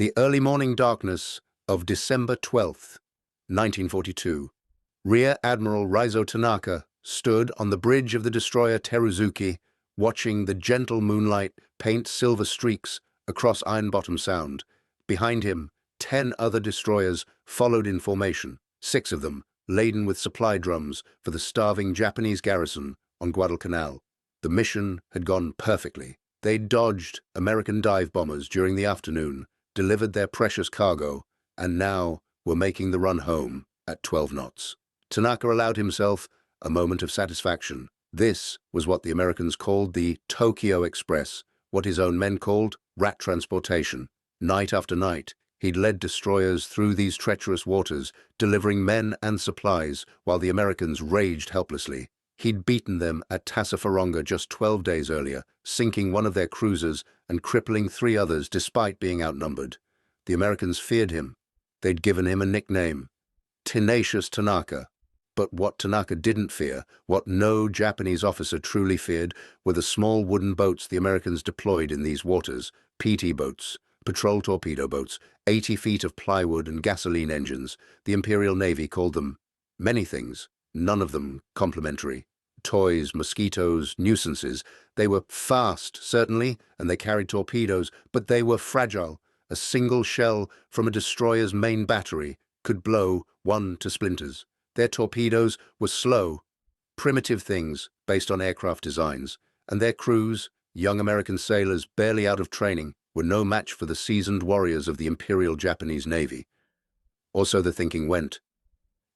The early morning darkness of December 12th, 1942. Rear Admiral Raizo Tanaka stood on the bridge of the destroyer Teruzuki, watching the gentle moonlight paint silver streaks across Iron Bottom Sound. Behind him, 10 other destroyers followed in formation, 6 of them laden with supply drums for the starving Japanese garrison on Guadalcanal. The mission had gone perfectly. They'd dodged American dive bombers during the afternoon, delivered their precious cargo, and now were making the run home at 12 knots. Tanaka allowed himself a moment of satisfaction. This was what the Americans called the Tokyo Express, what his own men called rat transportation. Night after night, he'd led destroyers through these treacherous waters, delivering men and supplies while the Americans raged helplessly. He'd beaten them at Tassafaronga just 12 days earlier, sinking one of their cruisers and crippling 3 others despite being outnumbered. The Americans feared him. They'd given him a nickname, Tenacious Tanaka. But what Tanaka didn't fear, what no Japanese officer truly feared, were the small wooden boats the Americans deployed in these waters, PT boats, patrol torpedo boats, 80 feet of plywood and gasoline engines. The Imperial Navy called them many things, none of them complimentary. Toys, mosquitoes, nuisances. They were fast, certainly, and they carried torpedoes, but they were fragile. A single shell from a destroyer's main battery could blow one to splinters. Their torpedoes were slow, primitive things based on aircraft designs, and their crews, young American sailors barely out of training, were no match for the seasoned warriors of the Imperial Japanese Navy. Or so the thinking went.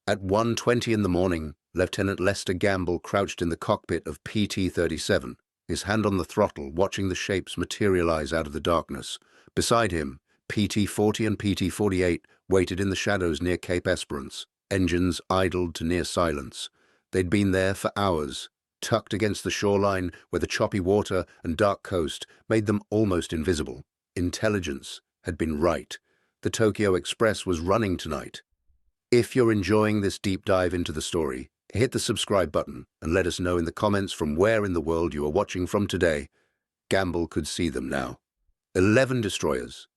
At 1:20 in the morning, Lieutenant Lester Gamble crouched in the cockpit of PT-37, his hand on the throttle, watching the shapes materialize out of the darkness. Beside him, PT-40 and PT-48 waited in the shadows near Cape Esperance, engines idled to near silence. They'd been there for hours, tucked against the shoreline where the choppy water and dark coast made them almost invisible. Intelligence had been right. The Tokyo Express was running tonight. If you're enjoying this deep dive into the story, hit the subscribe button and let us know in the comments from where in the world you are watching from today. Gamble could see them now. 11 destroyers,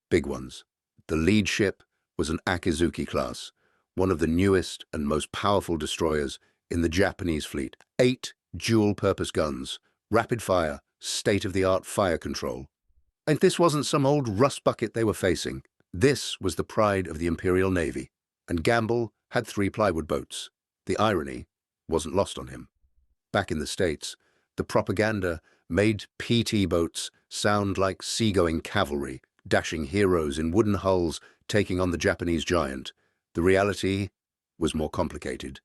big ones. The lead ship was an Akizuki class, one of the newest and most powerful destroyers in the Japanese fleet. 8 dual-purpose guns, rapid fire, state-of-the-art fire control. And this wasn't some old rust bucket they were facing. This was the pride of the Imperial Navy. And Gamble had 3 plywood boats. The irony wasn't lost on him. Back in the States, the propaganda made PT boats sound like seagoing cavalry, dashing heroes in wooden hulls taking on the Japanese giant. The reality was more complicated.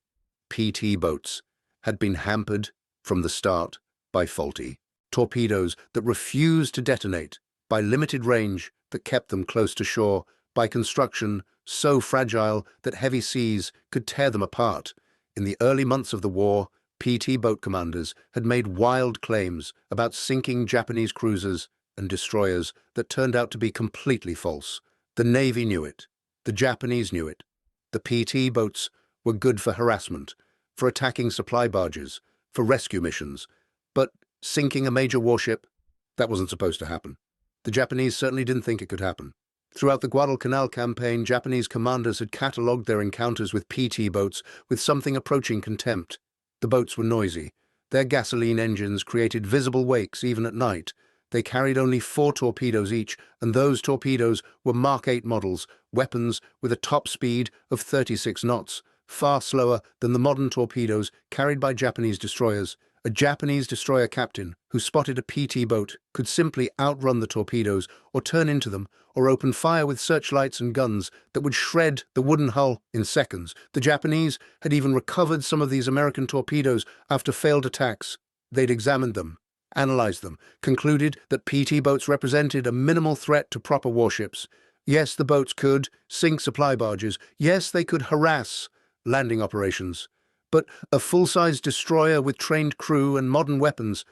PT boats had been hampered from the start by faulty torpedoes that refused to detonate, by limited range that kept them close to shore, by construction so fragile that heavy seas could tear them apart. In the early months of the war, PT boat commanders had made wild claims about sinking Japanese cruisers and destroyers that turned out to be completely false. The Navy knew it. The Japanese knew it. The PT boats were good for harassment, for attacking supply barges, for rescue missions. But sinking a major warship, that wasn't supposed to happen. The Japanese certainly didn't think it could happen. Throughout the Guadalcanal campaign, Japanese commanders had catalogued their encounters with PT boats with something approaching contempt. The boats were noisy. Their gasoline engines created visible wakes even at night. They carried only 4 torpedoes each, and those torpedoes were Mark 8 models, weapons with a top speed of 36 knots, far slower than the modern torpedoes carried by Japanese destroyers. A Japanese destroyer captain who spotted a PT boat could simply outrun the torpedoes or turn into them or open fire with searchlights and guns that would shred the wooden hull in seconds. The Japanese had even recovered some of these American torpedoes after failed attacks. They'd examined them, analyzed them, concluded that PT boats represented a minimal threat to proper warships. Yes, the boats could sink supply barges. Yes, they could harass landing operations. But a full-size destroyer with trained crew and modern weapons,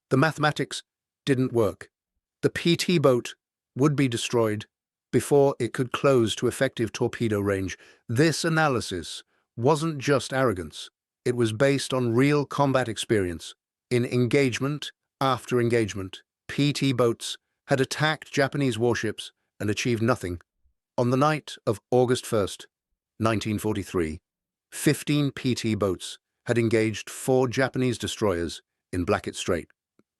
the mathematics didn't work. The PT boat would be destroyed before it could close to effective torpedo range. This analysis wasn't just arrogance. It was based on real combat experience. In engagement after engagement, PT boats had attacked Japanese warships and achieved nothing. On the night of August 1st, 1943, 15 PT boats had engaged 4 Japanese destroyers in Blackett Strait.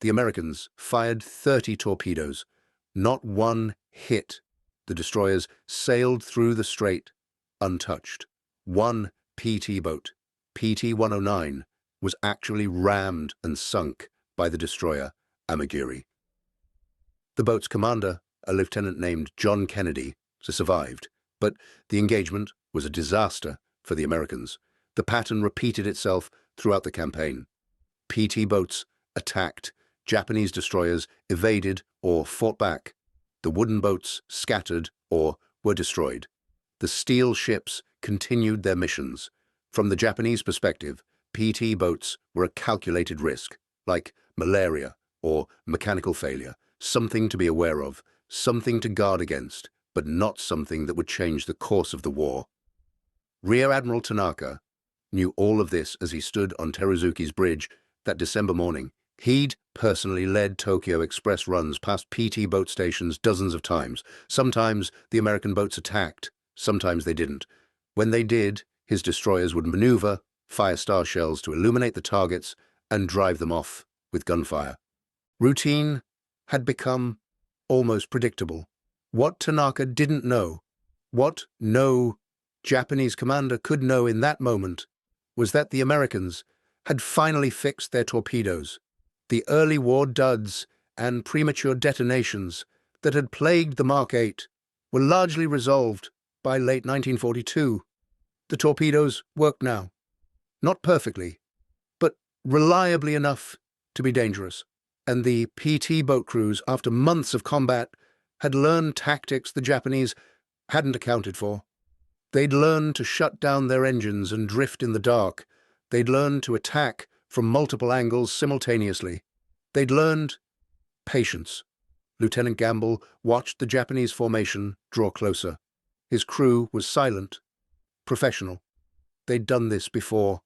The Americans fired 30 torpedoes. Not one hit. The destroyers sailed through the strait untouched. One PT boat, PT-109, was actually rammed and sunk by the destroyer Amagiri. The boat's commander, a lieutenant named John Kennedy, survived, but the engagement was a disaster for the Americans. The pattern repeated itself throughout the campaign. PT boats attacked, Japanese destroyers evaded or fought back. The wooden boats scattered or were destroyed. The steel ships continued their missions. From the Japanese perspective, PT boats were a calculated risk, like malaria or mechanical failure, something to be aware of, something to guard against, but not something that would change the course of the war. Rear Admiral Tanaka knew all of this as he stood on Teruzuki's bridge that December morning. He'd personally led Tokyo Express runs past PT boat stations dozens of times. Sometimes the American boats attacked, sometimes they didn't. When they did, his destroyers would maneuver, fire star shells to illuminate the targets, and drive them off with gunfire. Routine had become almost predictable. What Tanaka didn't know, what no Japanese commander could know in that moment, was that the Americans had finally fixed their torpedoes. The early war duds and premature detonations that had plagued the Mark 8 were largely resolved by late 1942. The torpedoes worked now. Not perfectly, but reliably enough to be dangerous. And the PT boat crews, after months of combat, had learned tactics the Japanese hadn't accounted for. They'd learned to shut down their engines and drift in the dark. They'd learned to attack from multiple angles simultaneously. They'd learned patience. Lieutenant Gamble watched the Japanese formation draw closer. His crew was silent, professional. They'd done this before.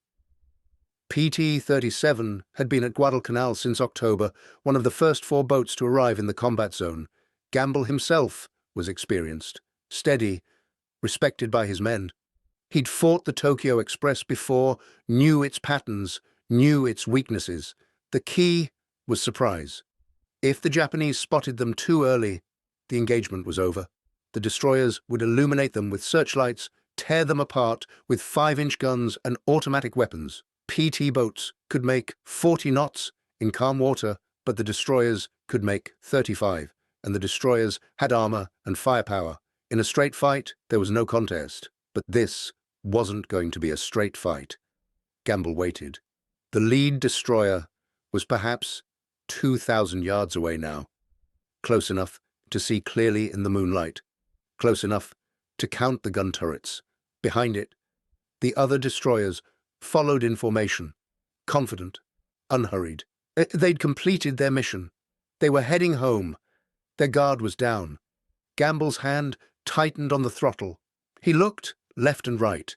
PT-37 had been at Guadalcanal since October, one of the first 4 boats to arrive in the combat zone. Gamble himself was experienced, steady, respected by his men. He'd fought the Tokyo Express before, knew its patterns, knew its weaknesses. The key was surprise. If the Japanese spotted them too early, the engagement was over. The destroyers would illuminate them with searchlights, tear them apart with 5-inch guns and automatic weapons. PT boats could make 40 knots in calm water, but the destroyers could make 35, and the destroyers had armor and firepower. In a straight fight, there was no contest, but this wasn't going to be a straight fight. Gamble waited. The lead destroyer was perhaps 2,000 yards away now, close enough to see clearly in the moonlight, close enough to count the gun turrets. Behind it, the other destroyers followed in formation, confident, unhurried. They'd completed their mission. They were heading home. Their guard was down. Gamble's hand tightened on the throttle. He looked left and right.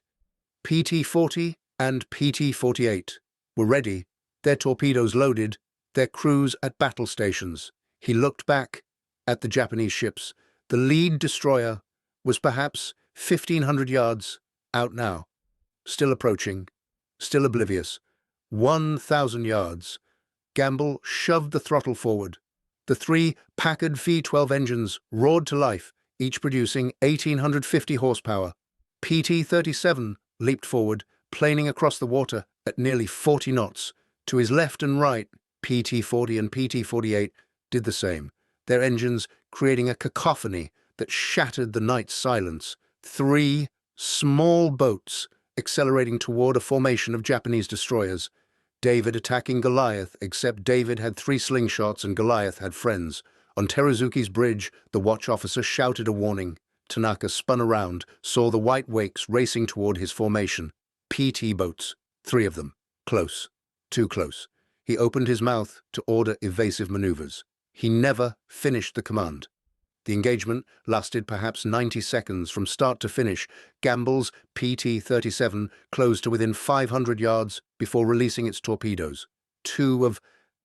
PT-40 and PT-48 were ready, their torpedoes loaded, their crews at battle stations. He looked back at the Japanese ships. The lead destroyer was perhaps 1,500 yards out now, still approaching, still oblivious. 1,000 yards. Gamble shoved the throttle forward. The 3 Packard V-12 engines roared to life, each producing 1,850 horsepower. PT-37 leaped forward, planing across the water at nearly 40 knots. To his left and right, PT-40 and PT-48 did the same, their engines creating a cacophony that shattered the night's silence. 3 small boats accelerating toward a formation of Japanese destroyers. David attacking Goliath, except David had 3 slingshots and Goliath had friends. On Teruzuki's bridge, the watch officer shouted a warning. Tanaka spun around, saw the white wakes racing toward his formation. PT boats, 3 of them. Close. Too close. He opened his mouth to order evasive maneuvers. He never finished the command. The engagement lasted perhaps 90 seconds from start to finish. Gamble's PT-37 closed to within 500 yards before releasing its torpedoes. 2 of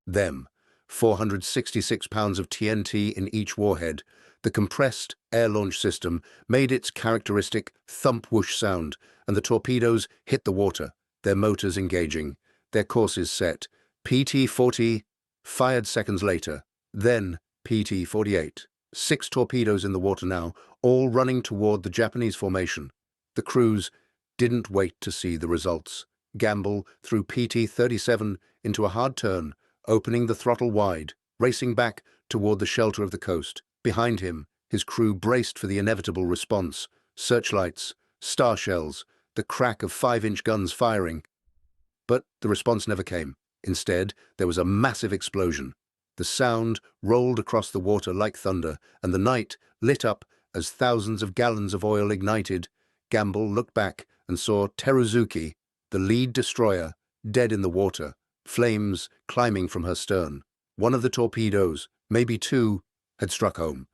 them, 466 pounds of TNT in each warhead. The compressed air launch system made its characteristic thump-whoosh sound, and the torpedoes hit the water, their motors engaging, their courses set. PT-40 fired seconds later, then PT-48. 6 torpedoes in the water now, all running toward the Japanese formation. The crews didn't wait to see the results. Gamble threw PT-37 into a hard turn, opening the throttle wide, racing back toward the shelter of the coast. Behind him, his crew braced for the inevitable response. Searchlights, star shells, the crack of 5-inch guns firing. But the response never came. Instead, there was a massive explosion. The sound rolled across the water like thunder, and the night lit up as thousands of gallons of oil ignited. Gamble looked back and saw Teruzuki, the lead destroyer, dead in the water, flames climbing from her stern. One of the torpedoes, maybe 2, had struck home.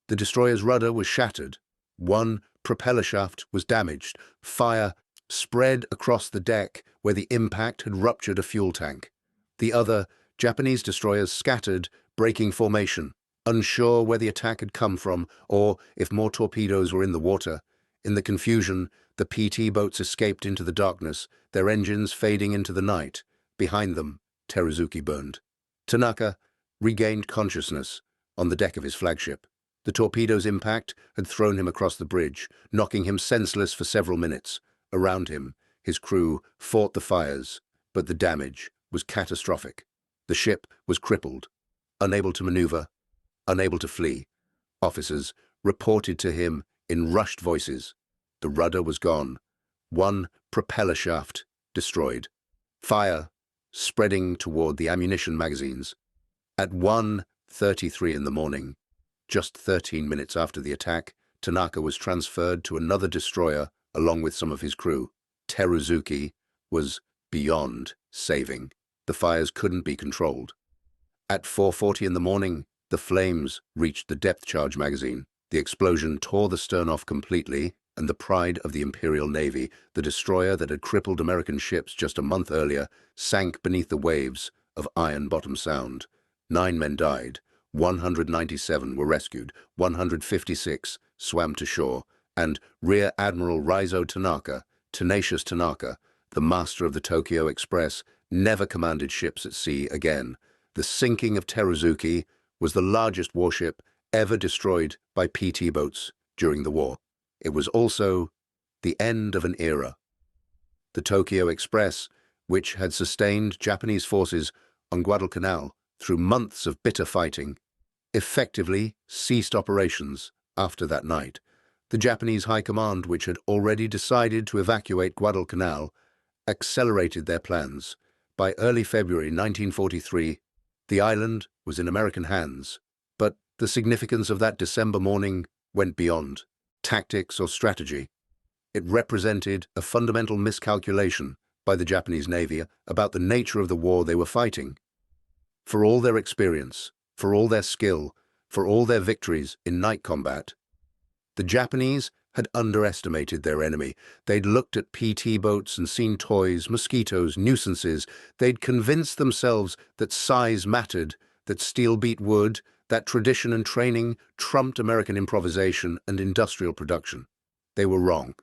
The destroyer's rudder was shattered. One propeller shaft was damaged. Fire spread across the deck where the impact had ruptured a fuel tank. The other Japanese destroyers scattered, breaking formation, unsure where the attack had come from or if more torpedoes were in the water. In the confusion, the PT boats escaped into the darkness, their engines fading into the night. Behind them, Teruzuki burned. Tanaka regained consciousness on the deck of his flagship. The torpedo's impact had thrown him across the bridge, knocking him senseless for several minutes. Around him, his crew fought the fires, but the damage was catastrophic. The ship was crippled, unable to maneuver, unable to flee. Officers reported to him in rushed voices. The rudder was gone. One propeller shaft destroyed. Fire spreading toward the ammunition magazines. At 1:33 in the morning, just 13 minutes after the attack, Tanaka was transferred to another destroyer along with some of his crew. Teruzuki was beyond saving. The fires couldn't be controlled. At 4:40 in the morning, the flames reached the depth charge magazine. The explosion tore the stern off completely, and the pride of the Imperial Navy, the destroyer that had crippled American ships just a month earlier, sank beneath the waves of Iron Bottom Sound. 9 men died, 197 were rescued, 156 swam to shore, and Rear Admiral Raizo Tanaka, Tenacious Tanaka, the master of the Tokyo Express, never commanded ships at sea again. The sinking of Teruzuki was the largest warship ever destroyed by PT boats during the war. It was also the end of an era. The Tokyo Express, which had sustained Japanese forces on Guadalcanal through months of bitter fighting, effectively ceased operations after that night. The Japanese High Command, which had already decided to evacuate Guadalcanal, accelerated their plans. By early February 1943, the island was in American hands, but the significance of that December morning went beyond tactics or strategy. It represented a fundamental miscalculation by the Japanese Navy about the nature of the war they were fighting. For all their experience, for all their skill, for all their victories in night combat, the Japanese had underestimated their enemy. They'd looked at PT boats and seen toys, mosquitoes, nuisances. They'd convinced themselves that size mattered, that steel beat wood, that tradition and training trumped American improvisation and industrial production. They were wrong.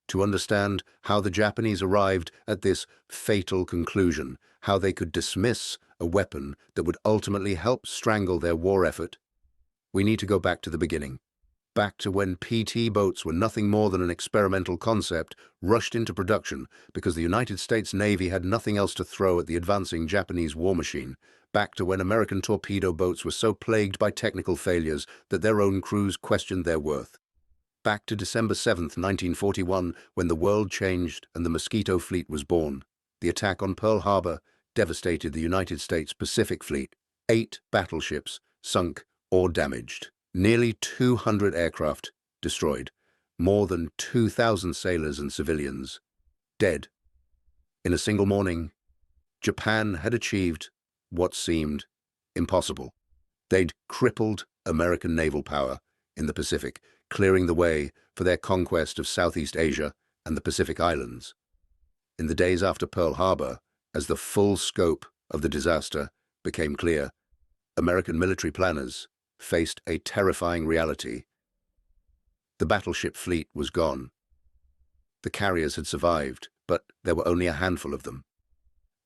To understand how the Japanese arrived at this fatal conclusion, how they could dismiss a weapon that would ultimately help strangle their war effort, we need to go back to the beginning. Back to when PT boats were nothing more than an experimental concept rushed into production because the United States Navy had nothing else to throw at the advancing Japanese war machine. Back to when American torpedo boats were so plagued by technical failures that their own crews questioned their worth. Back to December 7th, 1941, when the world changed and the Mosquito Fleet was born. The attack on Pearl Harbor devastated the United States Pacific Fleet. 8 battleships sunk or damaged. Nearly 200 aircraft destroyed. More than 2,000 sailors and civilians dead. In a single morning, Japan had achieved what seemed impossible. They'd crippled American naval power in the Pacific, clearing the way for their conquest of Southeast Asia and the Pacific Islands. In the days after Pearl Harbor, as the full scope of the disaster became clear, American military planners faced a terrifying reality. The battleship fleet was gone. The carriers had survived, but there were only a handful of them.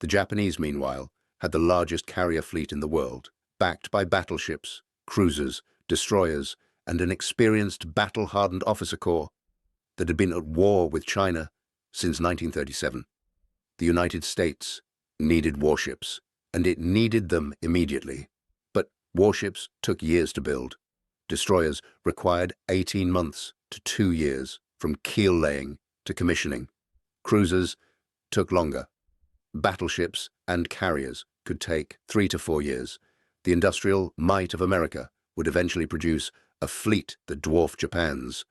The Japanese, meanwhile, had the largest carrier fleet in the world, backed by battleships, cruisers, destroyers, and an experienced battle-hardened officer corps that had been at war with China since 1937. The United States needed warships, and it needed them immediately. But warships took years to build. Destroyers required 18 months to 2 years from keel laying to commissioning. Cruisers took longer. Battleships and carriers could take 3 to 4 years. The industrial might of America would eventually produce a fleet that dwarfed Japan's,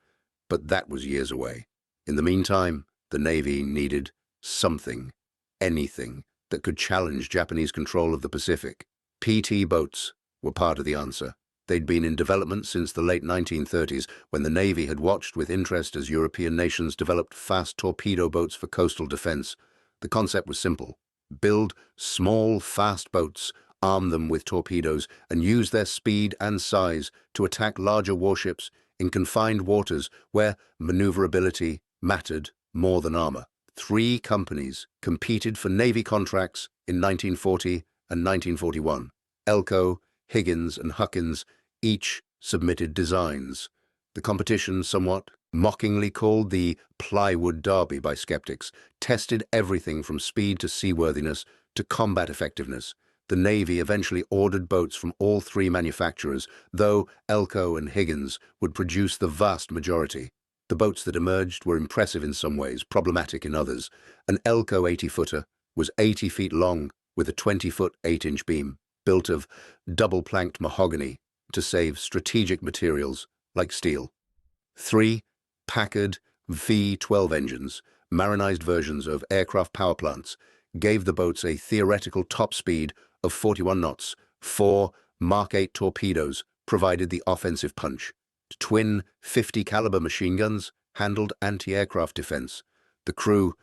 but that was years away. In the meantime, the Navy needed something, anything, that could challenge Japanese control of the Pacific. PT boats were part of the answer. They'd been in development since the late 1930s, when the Navy had watched with interest as European nations developed fast torpedo boats for coastal defense. The concept was simple. Build small, fast boats, arm them with torpedoes, and use their speed and size to attack larger warships in confined waters where maneuverability mattered more than armor. 3 companies competed for Navy contracts in 1940 and 1941. Elco, Higgins, and Huckins each submitted designs. The competition, somewhat mockingly called the plywood derby by skeptics, tested everything from speed to seaworthiness to combat effectiveness. The Navy eventually ordered boats from all 3 manufacturers, though Elco and Higgins would produce the vast majority. The boats that emerged were impressive in some ways, problematic in others. An Elco 80-footer was 80 feet long with a 20-foot 8-inch beam, built of double-planked mahogany to save strategic materials like steel. 3 Packard V-12 engines, marinized versions of aircraft power plants, gave the boats a theoretical top speed of 41 knots. 4 Mark 8 torpedoes provided the offensive punch. Twin 50-caliber machine guns handled anti-aircraft defense. The crew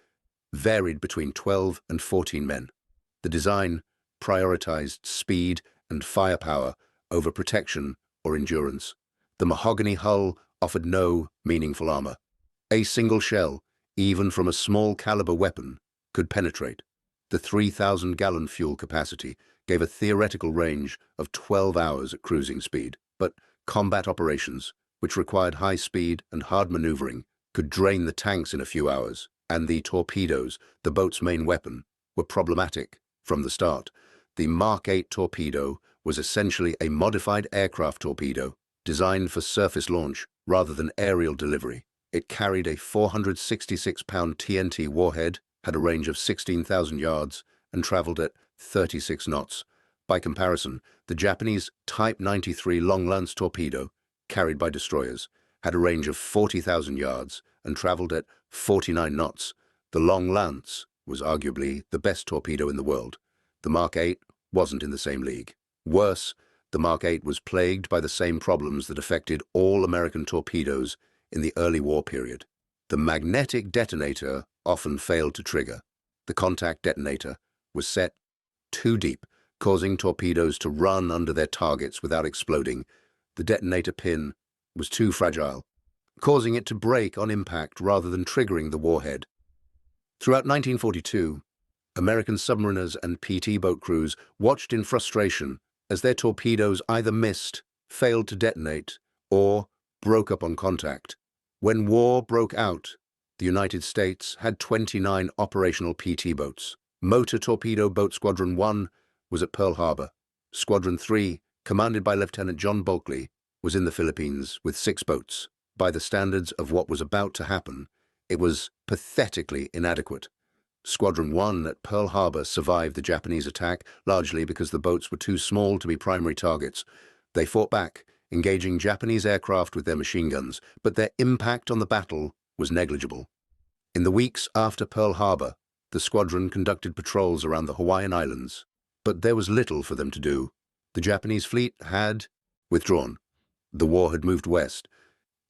varied between 12 and 14 men. The design prioritized speed and firepower over protection or endurance. The mahogany hull offered no meaningful armor. A single shell, even from a small-caliber weapon, could penetrate. The 3,000-gallon fuel capacity gave a theoretical range of 12 hours at cruising speed, but combat operations, which required high speed and hard maneuvering, could drain the tanks in a few hours, and the torpedoes, the boat's main weapon, were problematic from the start. The Mark 8 torpedo was essentially a modified aircraft torpedo, designed for surface launch rather than aerial delivery. It carried a 466-pound TNT warhead, had a range of 16,000 yards, and traveled at 36 knots. By comparison, the Japanese Type 93 long-lance torpedo, carried by destroyers, had a range of 40,000 yards and traveled at 49 knots. The long-lance was arguably the best torpedo in the world. The Mark 8 wasn't in the same league. Worse, the Mark 8 was plagued by the same problems that affected all American torpedoes in the early war period. The magnetic detonator often failed to trigger. The contact detonator was set too deep, causing torpedoes to run under their targets without exploding. The detonator pin was too fragile, causing it to break on impact rather than triggering the warhead. Throughout 1942, American submariners and PT boat crews watched in frustration as their torpedoes either missed, failed to detonate, or broke up on contact. When war broke out, the United States had 29 operational PT boats. Motor Torpedo Boat Squadron 1 was at Pearl Harbor. Squadron 3, commanded by Lieutenant John Bulkley, was in the Philippines with 6 boats. By the standards of what was about to happen, it was pathetically inadequate. Squadron 1 at Pearl Harbor survived the Japanese attack, largely because the boats were too small to be primary targets. They fought back, engaging Japanese aircraft with their machine guns, but their impact on the battle was negligible. In the weeks after Pearl Harbor, the squadron conducted patrols around the Hawaiian Islands, but there was little for them to do. The Japanese fleet had withdrawn. The war had moved west.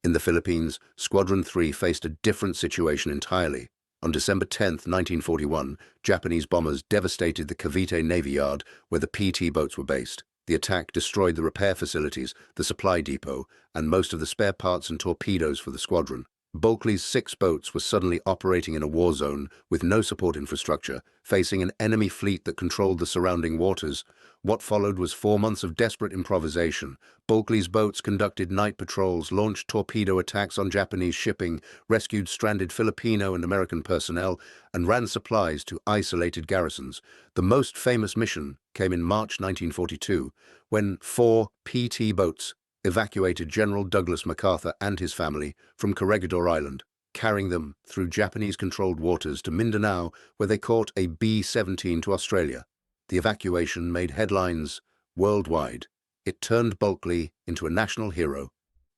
In the Philippines, Squadron 3 faced a different situation entirely. On December 10, 1941, Japanese bombers devastated the Cavite Navy Yard where the PT boats were based. The attack destroyed the repair facilities, the supply depot, and most of the spare parts and torpedoes for the squadron. Bulkeley's 6 boats were suddenly operating in a war zone with no support infrastructure, facing an enemy fleet that controlled the surrounding waters. What followed was 4 months of desperate improvisation. Bulkeley's boats conducted night patrols, launched torpedo attacks on Japanese shipping, rescued stranded Filipino and American personnel, and ran supplies to isolated garrisons. The most famous mission came in March 1942, when 4 PT boats evacuated General Douglas MacArthur and his family from Corregidor Island, carrying them through Japanese-controlled waters to Mindanao, where they caught a B-17 to Australia. The evacuation made headlines worldwide. It turned Bulkeley into a national hero,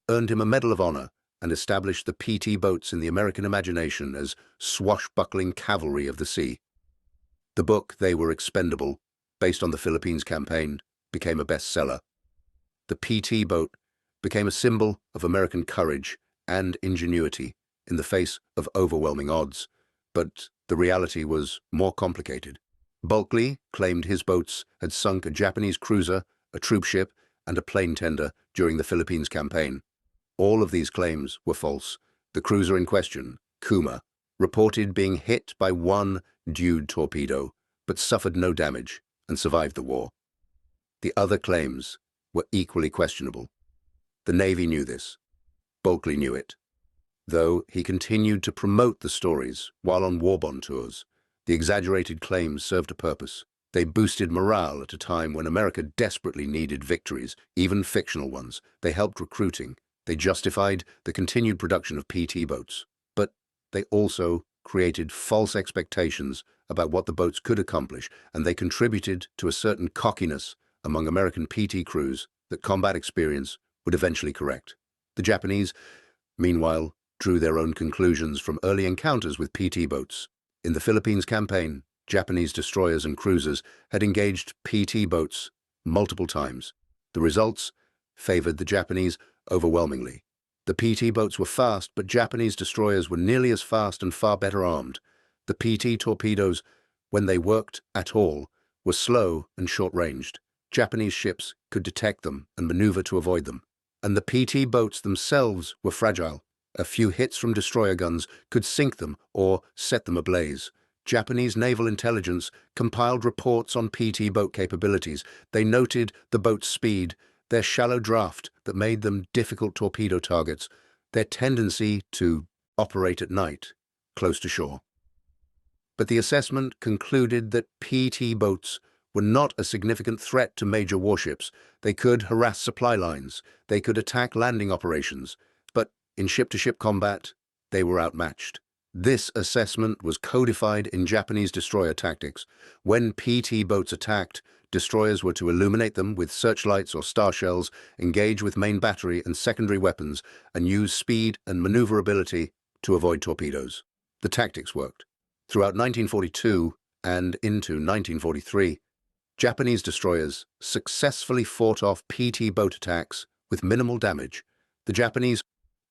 earned him a Medal of Honor, and established the PT boats in the American imagination as swashbuckling cavalry of the sea. The book, They Were Expendable, based on the Philippines campaign, became a bestseller. The PT boat became a symbol of American courage and ingenuity in the face of overwhelming odds, but the reality was more complicated. Bulkeley claimed his boats had sunk a Japanese cruiser, a troop ship, and a plane tender during the Philippines campaign. All of these claims were false. The cruiser in question, Kuma, reported being hit by 1 dewed torpedo, but suffered no damage and survived the war. The other claims were equally questionable. The Navy knew this. Bulkeley knew it. Though he continued to promote the stories while on war bond tours, the exaggerated claims served a purpose. They boosted morale at a time when America desperately needed victories, even fictional ones. They helped recruiting. They justified the continued production of PT boats. But they also created false expectations about what the boats could accomplish, and they contributed to a certain cockiness among American PT crews that combat experience would eventually correct. The Japanese, meanwhile, drew their own conclusions from early encounters with PT boats. In the Philippines campaign, Japanese destroyers and cruisers had engaged PT boats multiple times. The results favored the Japanese overwhelmingly. The PT boats were fast, but Japanese destroyers were nearly as fast and far better armed. The PT torpedoes, when they worked at all, were slow and short-ranged. Japanese ships could detect them and maneuver to avoid them. And the PT boats themselves were fragile. A few hits from destroyer guns could sink them or set them ablaze. Japanese naval intelligence compiled reports on PT boat capabilities. They noted the boat's speed, their shallow draft that made them difficult torpedo targets, their tendency to operate at night, close to shore. But the assessment concluded that PT boats were not a significant threat to major warships. They could harass supply lines, they could attack landing operations, but in ship-to-ship combat, they were outmatched. This assessment was codified in Japanese destroyer tactics. When PT boats attacked, destroyers were to illuminate them with searchlights or star shells, engage with main battery and secondary weapons, and use speed and maneuverability to avoid torpedoes. The tactics worked. Throughout 1942 and into 1943, Japanese destroyers successfully fought off PT boat attacks with minimal damage. The Japanese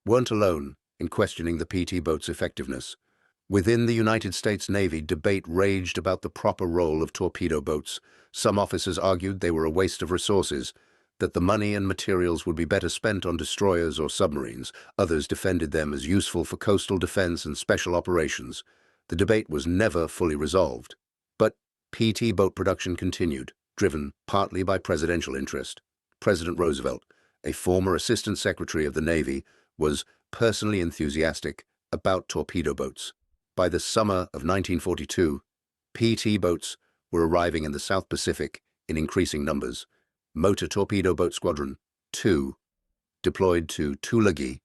weren't alone in questioning the PT boat's effectiveness. Within the United States Navy, debate raged about the proper role of torpedo boats. Some officers argued they were a waste of resources, that the money and materials would be better spent on destroyers or submarines. Others defended them as useful for coastal defense and special operations. The debate was never fully resolved. But PT boat production continued, driven partly by presidential interest. President Roosevelt, a former Assistant Secretary of the Navy, was personally enthusiastic about torpedo boats. By the summer of 1942, PT boats were arriving in the South Pacific in increasing numbers. Motor Torpedo Boat Squadron 2 deployed to Tulagi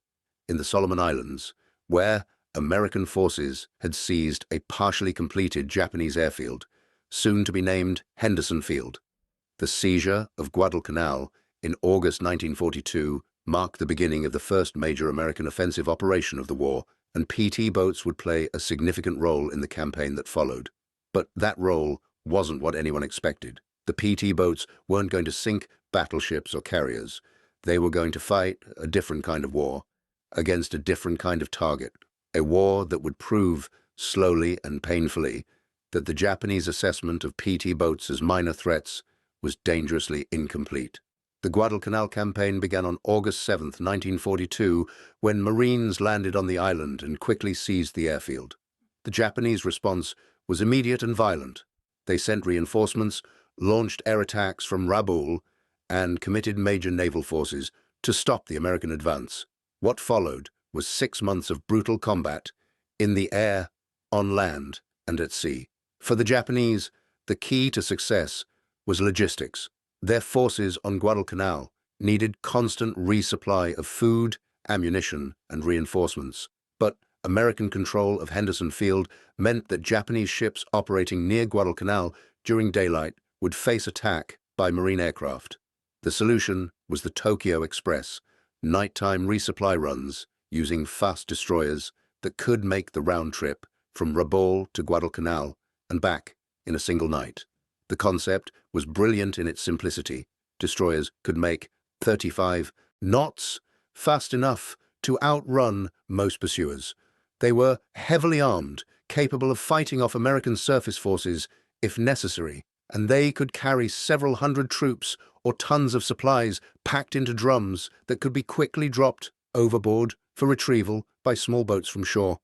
in the Solomon Islands, where American forces had seized a partially completed Japanese airfield, soon to be named Henderson Field. The seizure of Guadalcanal in August 1942 marked the beginning of the first major American offensive operation of the war, and PT boats would play a significant role in the campaign that followed. But that role wasn't what anyone expected. The PT boats weren't going to sink battleships or carriers. They were going to fight a different kind of war, against a different kind of target, a war that would prove, slowly and painfully, that the Japanese assessment of PT boats as minor threats was dangerously incomplete. The Guadalcanal campaign began on August 7, 1942, when Marines landed on the island and quickly seized the airfield. The Japanese response was immediate and violent. They sent reinforcements, launched air attacks from Rabaul, and committed major naval forces to stop the American advance. What followed was 6 months of brutal combat in the air, on land, and at sea. For the Japanese, the key to success was logistics. Their forces on Guadalcanal needed constant resupply of food, ammunition, and reinforcements. But American control of Henderson Field meant that Japanese ships operating near Guadalcanal during daylight would face attack by Marine aircraft. The solution was the Tokyo Express, nighttime resupply runs using fast destroyers that could make the round trip from Rabaul to Guadalcanal and back in a single night. The concept was brilliant in its simplicity. Destroyers could make 35 knots, fast enough to outrun most pursuers. They were heavily armed, capable of fighting off American surface forces if necessary, and they could carry several hundred troops or tons of supplies packed into drums that could be quickly dropped overboard for retrieval by small boats from shore.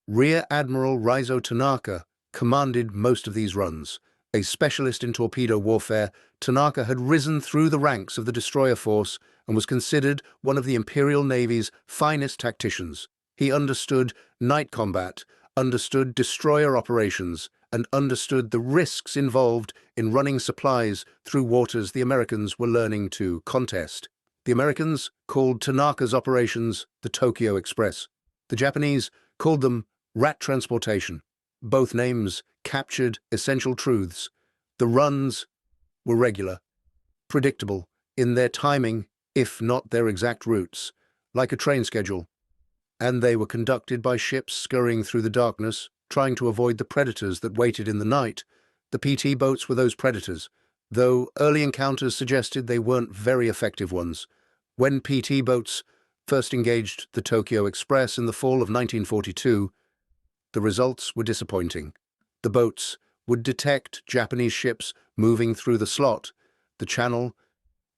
Rear Admiral Raizo Tanaka commanded most of these runs. A specialist in torpedo warfare, Tanaka had risen through the ranks of the destroyer force and was considered one of the Imperial Navy's finest tacticians. He understood night combat, understood destroyer operations, and understood the risks involved in running supplies through waters the Americans were learning to contest. The Americans called Tanaka's operations the Tokyo Express. The Japanese called them rat transportation. Both names captured essential truths. The runs were regular, predictable in their timing, if not their exact routes, like a train schedule. And they were conducted by ships scurrying through the darkness, trying to avoid the predators that waited in the night. The PT boats were those predators, though early encounters suggested they weren't very effective ones. When PT boats first engaged the Tokyo Express in the fall of 1942, the results were disappointing. The boats would detect Japanese ships moving through the slot, the channel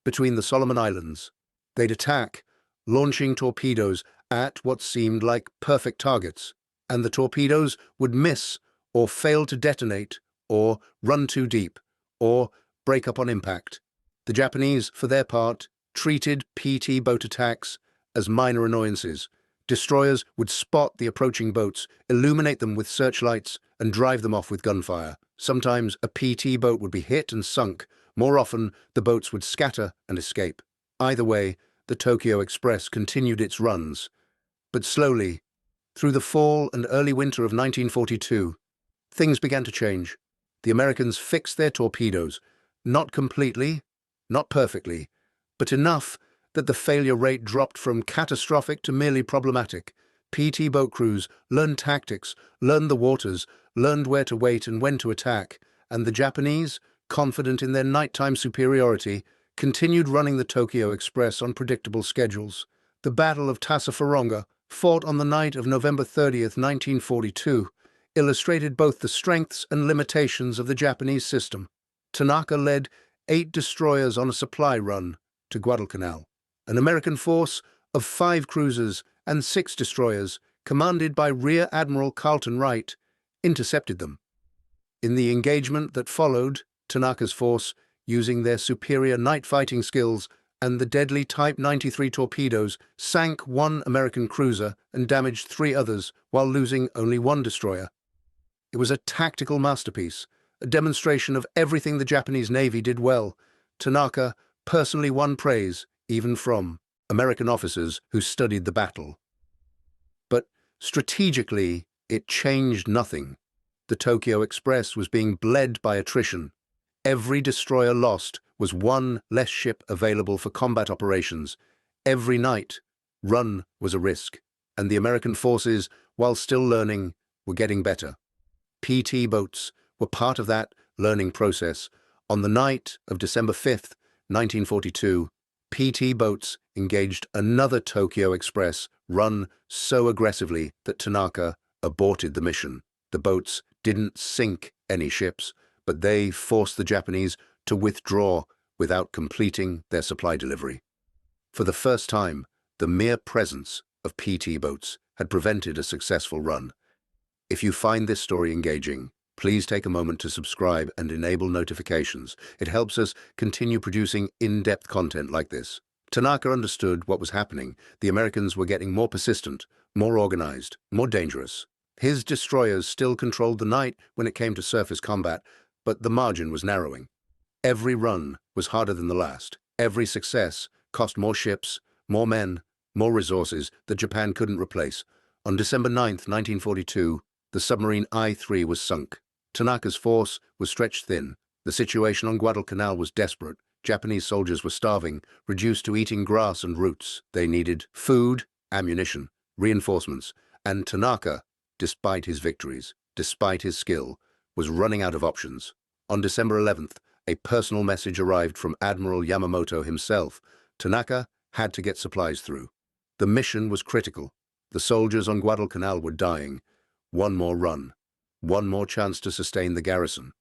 between the Solomon Islands. They'd attack, launching torpedoes at what seemed like perfect targets, and the torpedoes would miss or fail to detonate or run too deep or break up on impact. The Japanese, for their part, treated PT boat attacks as minor annoyances. Destroyers would spot the approaching boats, illuminate them with searchlights, and drive them off with gunfire. Sometimes a PT boat would be hit and sunk. More often, the boats would scatter and escape. Either way, the Tokyo Express continued its runs. But slowly, through the fall and early winter of 1942, things began to change. The Americans fixed their torpedoes, not completely, not perfectly, but enough that the failure rate dropped from catastrophic to merely problematic. PT boat crews learned tactics, learned the waters, learned where to wait and when to attack, and the Japanese, confident in their nighttime superiority, continued running the Tokyo Express on predictable schedules. The Battle of Tassafaronga, fought on the night of November 30th, 1942, illustrated both the strengths and limitations of the Japanese system. Tanaka led 8 destroyers on a supply run to Guadalcanal. An American force of 5 cruisers and 6 destroyers, commanded by Rear Admiral Carlton Wright, intercepted them. In the engagement that followed, Tanaka's force, using their superior night fighting skills and the deadly Type 93 torpedoes, sank 1 American cruiser and damaged 3 others while losing only 1 destroyer. It was a tactical masterpiece, a demonstration of everything the Japanese Navy did well. Tanaka personally won praise, even from American officers who studied the battle. But strategically, it changed nothing. The Tokyo Express was being bled by attrition. Every destroyer lost was 1 less ship available for combat operations. Every night, run was a risk, and the American forces, while still learning, were getting better. PT boats were part of that learning process. On the night of December 5th, 1942, PT boats engaged another Tokyo Express run so aggressively that Tanaka aborted the mission. The boats didn't sink any ships, but they forced the Japanese to withdraw without completing their supply delivery. For the first time, the mere presence of PT boats had prevented a successful run. If you find this story engaging, please take a moment to subscribe and enable notifications. It helps us continue producing in-depth content like this. Tanaka understood what was happening. The Americans were getting more persistent, more organized, more dangerous. His destroyers still controlled the night when it came to surface combat, but the margin was narrowing. Every run was harder than the last. Every success cost more ships, more men, more resources that Japan couldn't replace. On December 9, 1942, the submarine I-3 was sunk. Tanaka's force was stretched thin. The situation on Guadalcanal was desperate. Japanese soldiers were starving, reduced to eating grass and roots. They needed food, ammunition, reinforcements, and Tanaka, despite his victories, despite his skill, was running out of options. On December 11th, a personal message arrived from Admiral Yamamoto himself. Tanaka had to get supplies through. The mission was critical. The soldiers on Guadalcanal were dying. One more run. One more chance to sustain the garrison.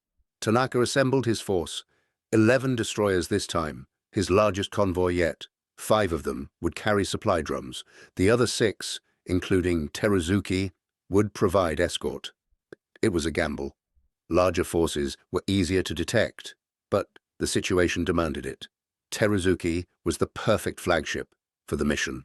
Tanaka assembled his force. 11 destroyers this time, his largest convoy yet. 5 of them would carry supply drums. The other 6, including Teruzuki, would provide escort. It was a gamble. Larger forces were easier to detect, but the situation demanded it. Teruzuki was the perfect flagship for the mission.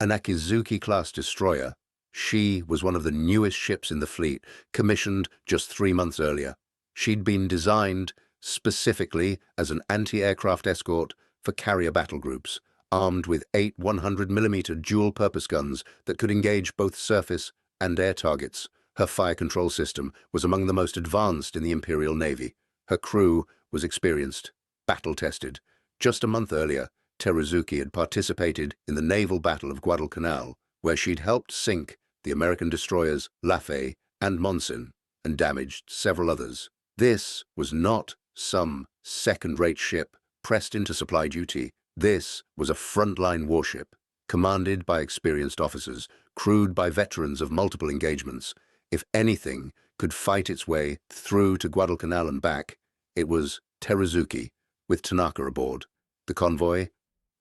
An Akizuki-class destroyer, she was one of the newest ships in the fleet, commissioned just 3 months earlier. She'd been designed specifically as an anti-aircraft escort for carrier battle groups, armed with 8 100mm dual-purpose guns that could engage both surface and air targets. Her fire control system was among the most advanced in the Imperial Navy. Her crew was experienced, battle-tested. Just a month earlier, Teruzuki had participated in the naval battle of Guadalcanal, where she'd helped sink the American destroyers Lafay and Monson and damaged several others. This was not some second-rate ship pressed into supply duty. This was a frontline warship, commanded by experienced officers, crewed by veterans of multiple engagements. If anything could fight its way through to Guadalcanal and back, it was Teruzuki, with Tanaka aboard. The convoy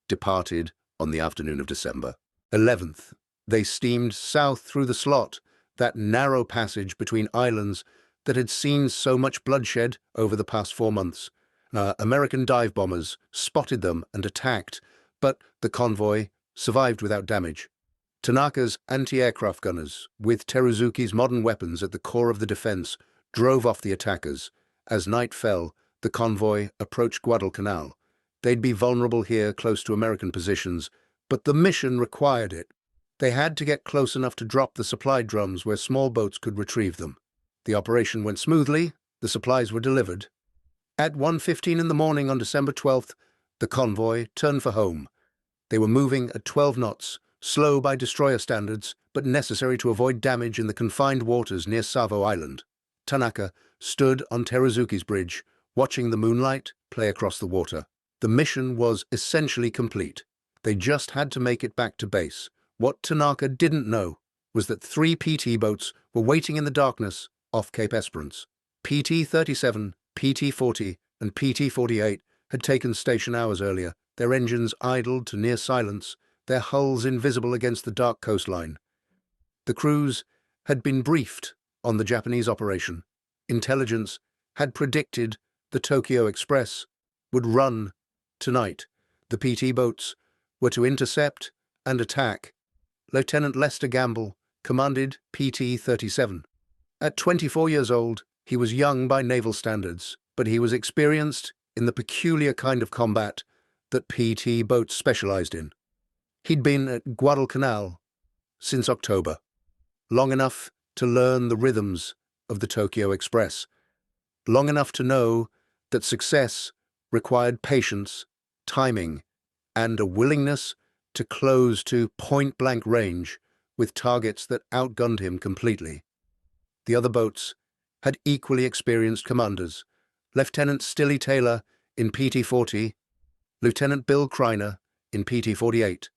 departed on the afternoon of December 11th. They steamed south through the slot, that narrow passage between islands that had seen so much bloodshed over the past 4 months. American dive bombers spotted them and attacked, but the convoy survived without damage. Tanaka's anti-aircraft gunners, with Teruzuki's modern weapons at the core of the defense, drove off the attackers. As night fell, the convoy approached Guadalcanal. They'd be vulnerable here, close to American positions, but the mission required it. They had to get close enough to drop the supply drums where small boats could retrieve them. The operation went smoothly. The supplies were delivered. At 1:15 in the morning on December 12th, the convoy turned for home. They were moving at 12 knots, slow by destroyer standards, but necessary to avoid damage in the confined waters near Savo Island. Tanaka stood on Teruzuki's bridge, watching the moonlight play across the water. The mission was essentially complete. They just had to make it back to base. What Tanaka didn't know was that 3 PT boats were waiting in the darkness off Cape Esperance. PT-37, PT-40, and PT-48 had taken station hours earlier, their engines idled to near silence, their hulls invisible against the dark coastline. The crews had been briefed on the Japanese operation. Intelligence had predicted the Tokyo Express would run tonight. The PT boats were to intercept and attack. Lieutenant Lester Gamble commanded PT-37. At 24 years old, he was young by naval standards, but he was experienced in the peculiar kind of combat that PT boats specialized in. He'd been at Guadalcanal since October, long enough to learn the rhythms of the Tokyo Express, long enough to know that success required patience, timing, and a willingness to close to point-blank range with targets that outgunned him completely. The other boats had equally experienced commanders, Lieutenant Stilly Taylor in PT-40, Lieutenant Bill Kreiner in PT-48.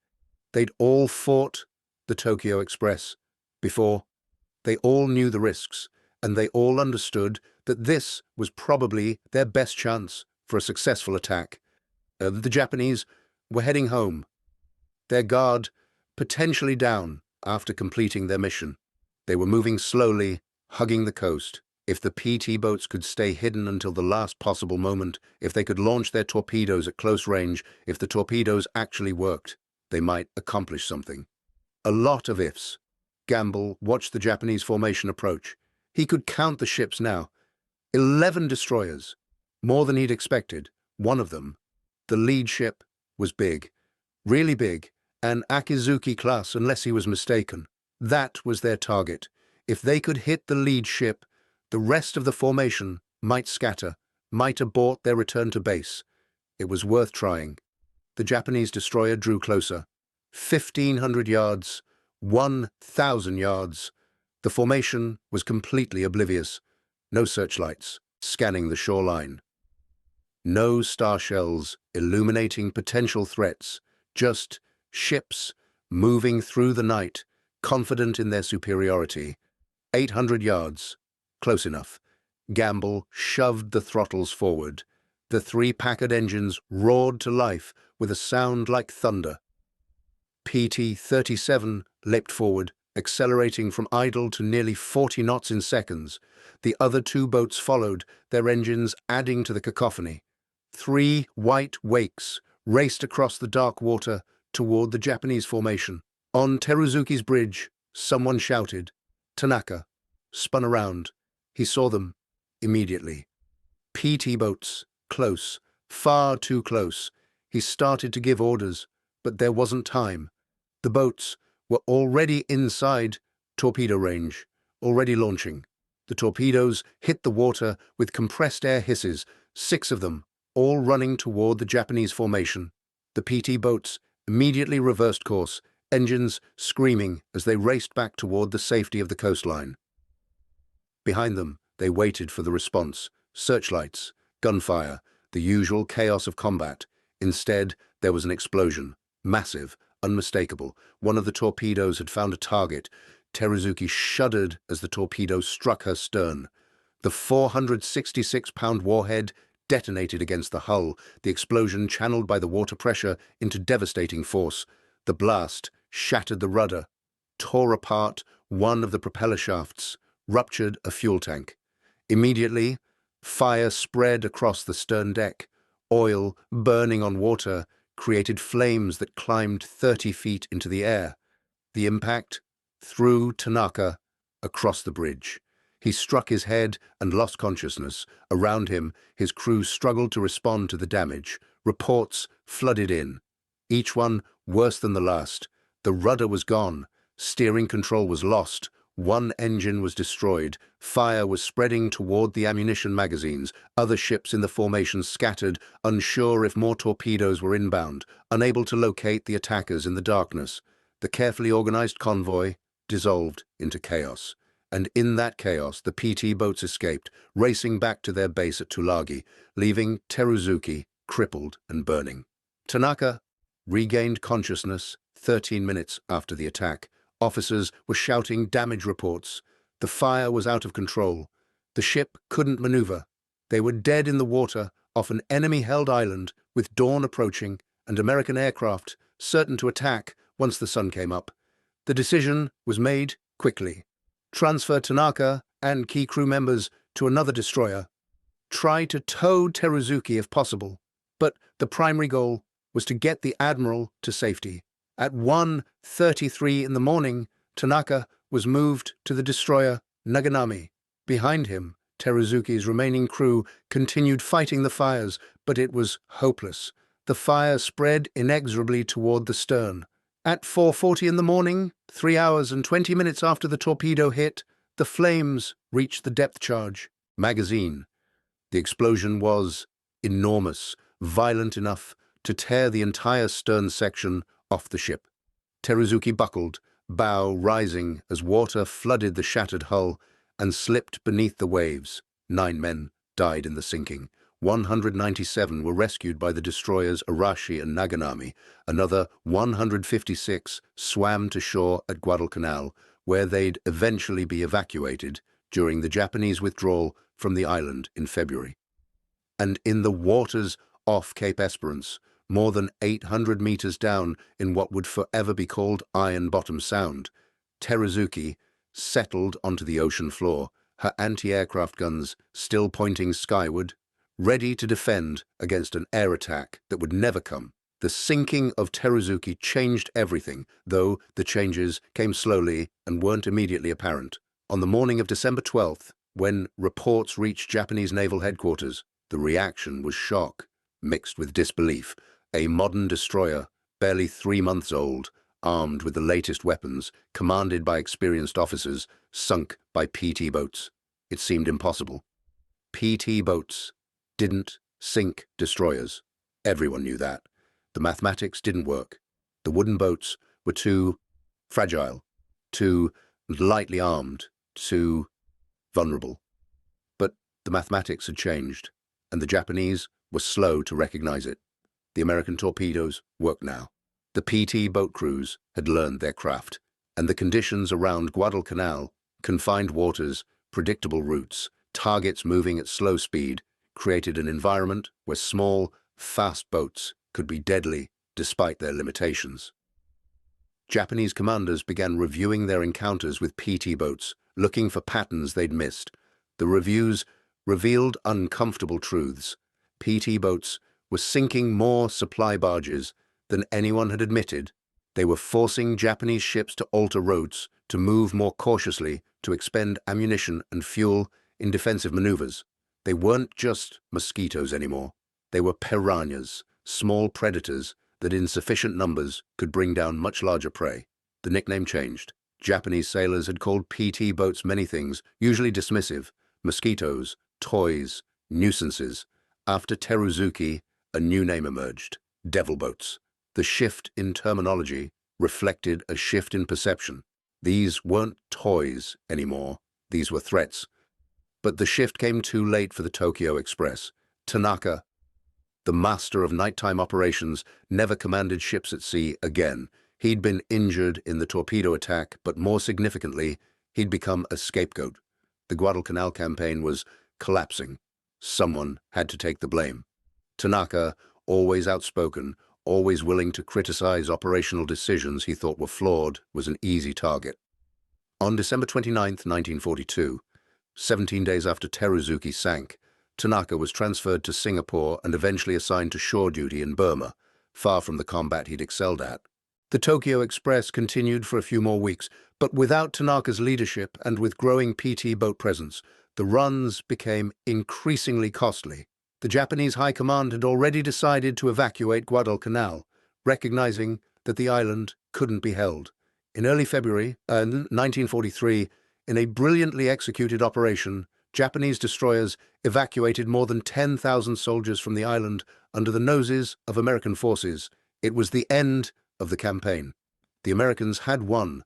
They'd all fought the Tokyo Express before. They all knew the risks, and they all understood that this was probably their best chance for a successful attack. The Japanese were heading home, their guard potentially down after completing their mission. They were moving slowly, hugging the coast. If the PT boats could stay hidden until the last possible moment, if they could launch their torpedoes at close range, if the torpedoes actually worked, they might accomplish something. A lot of ifs. Gamble watched the Japanese formation approach. He could count the ships now. 11 destroyers. More than he'd expected. One of them, the lead ship, was big. Really big. An Akizuki class, unless he was mistaken. That was their target. If they could hit the lead ship, the rest of the formation might scatter, might abort their return to base. It was worth trying. The Japanese destroyer drew closer. 1,500 yards, 1,000 yards. The formation was completely oblivious. No searchlights scanning the shoreline. No star shells illuminating potential threats. Just ships moving through the night, confident in their superiority. 800 yards. Close enough. Gamble shoved the throttles forward. The 3 Packard engines roared to life with a sound like thunder. PT-37 leapt forward, accelerating from idle to nearly 40 knots in seconds. The other 2 boats followed, their engines adding to the cacophony. 3 white wakes raced across the dark water toward the Japanese formation. On Teruzuki's bridge, someone shouted, "Tanaka," spun around. He saw them immediately. PT boats, close, far too close. He started to give orders, but there wasn't time. The boats were already inside torpedo range, already launching. The torpedoes hit the water with compressed air hisses, 6 of them, all running toward the Japanese formation. The PT boats immediately reversed course, engines screaming as they raced back toward the safety of the coastline. Behind them, they waited for the response. Searchlights, gunfire, the usual chaos of combat. Instead, there was an explosion. Massive, unmistakable. One of the torpedoes had found a target. Teruzuki shuddered as the torpedo struck her stern. The 466-pound warhead detonated against the hull, the explosion channeled by the water pressure into devastating force. The blast shattered the rudder, tore apart one of the propeller shafts, ruptured a fuel tank. Immediately, fire spread across the stern deck. Oil, burning on water, created flames that climbed 30 feet into the air. The impact threw Tanaka across the bridge. He struck his head and lost consciousness. Around him, his crew struggled to respond to the damage. Reports flooded in, each one worse than the last. The rudder was gone. Steering control was lost. One engine was destroyed. Fire was spreading toward the ammunition magazines. Other ships in the formation scattered, unsure if more torpedoes were inbound, unable to locate the attackers in the darkness. The carefully organized convoy dissolved into chaos. And in that chaos, the PT boats escaped, racing back to their base at Tulagi, leaving Teruzuki crippled and burning. Tanaka regained consciousness 13 minutes after the attack. Officers were shouting damage reports. The fire was out of control. The ship couldn't maneuver. They were dead in the water off an enemy-held island with dawn approaching and American aircraft certain to attack once the sun came up. The decision was made quickly. Transfer Tanaka and key crew members to another destroyer. Try to tow Teruzuki if possible. But the primary goal was to get the admiral to safety. At 1:33 in the morning, Tanaka was moved to the destroyer Naganami. Behind him, Teruzuki's remaining crew continued fighting the fires, but it was hopeless. The fire spread inexorably toward the stern. At 4:40 in the morning, 3 hours and 20 minutes after the torpedo hit, the flames reached the depth charge magazine. The explosion was enormous, violent enough to tear the entire stern section off the ship. Teruzuki buckled, bow rising as water flooded the shattered hull and slipped beneath the waves. 9 men died in the sinking. 197 were rescued by the destroyers Arashi and Naganami. Another 156 swam to shore at Guadalcanal, where they'd eventually be evacuated during the Japanese withdrawal from the island in February. And in the waters off Cape Esperance, more than 800 meters down in what would forever be called Iron Bottom Sound, Teruzuki settled onto the ocean floor, her anti-aircraft guns still pointing skyward, ready to defend against an air attack that would never come. The sinking of Teruzuki changed everything, though the changes came slowly and weren't immediately apparent. On the morning of December 12th, when reports reached Japanese naval headquarters, the reaction was shock, mixed with disbelief. A modern destroyer, barely 3 months old, armed with the latest weapons, commanded by experienced officers, sunk by PT boats. It seemed impossible. PT boats didn't sink destroyers. Everyone knew that. The mathematics didn't work. The wooden boats were too fragile, too lightly armed, too vulnerable. But the mathematics had changed, and the Japanese were slow to recognize it. The American torpedoes worked now. The PT boat crews had learned their craft, and the conditions around Guadalcanal, confined waters, predictable routes, targets moving at slow speed, created an environment where small, fast boats could be deadly despite their limitations. Japanese commanders began reviewing their encounters with PT boats, looking for patterns they'd missed. The reviews revealed uncomfortable truths. PT boats were sinking more supply barges than anyone had admitted. They were forcing Japanese ships to alter routes, to move more cautiously, to expend ammunition and fuel in defensive maneuvers. They weren't just mosquitoes anymore. They were piranhas, small predators that in sufficient numbers could bring down much larger prey. The nickname changed. Japanese sailors had called PT boats many things, usually dismissive: mosquitoes, toys, nuisances. After Teruzuki, a new name emerged: devil boats. The shift in terminology reflected a shift in perception. These weren't toys anymore. These were threats. But the shift came too late for the Tokyo Express. Tanaka, the master of nighttime operations, never commanded ships at sea again. He'd been injured in the torpedo attack, but more significantly, he'd become a scapegoat. The Guadalcanal campaign was collapsing. Someone had to take the blame. Tanaka, always outspoken, always willing to criticize operational decisions he thought were flawed, was an easy target. On December 29, 1942, 17 days after Teruzuki sank, Tanaka was transferred to Singapore and eventually assigned to shore duty in Burma, far from the combat he'd excelled at. The Tokyo Express continued for a few more weeks, but without Tanaka's leadership and with growing PT boat presence, the runs became increasingly costly. The Japanese High Command had already decided to evacuate Guadalcanal, recognizing that the island couldn't be held. In early February 1943, in a brilliantly executed operation, Japanese destroyers evacuated more than 10,000 soldiers from the island under the noses of American forces. It was the end of the campaign. The Americans had won,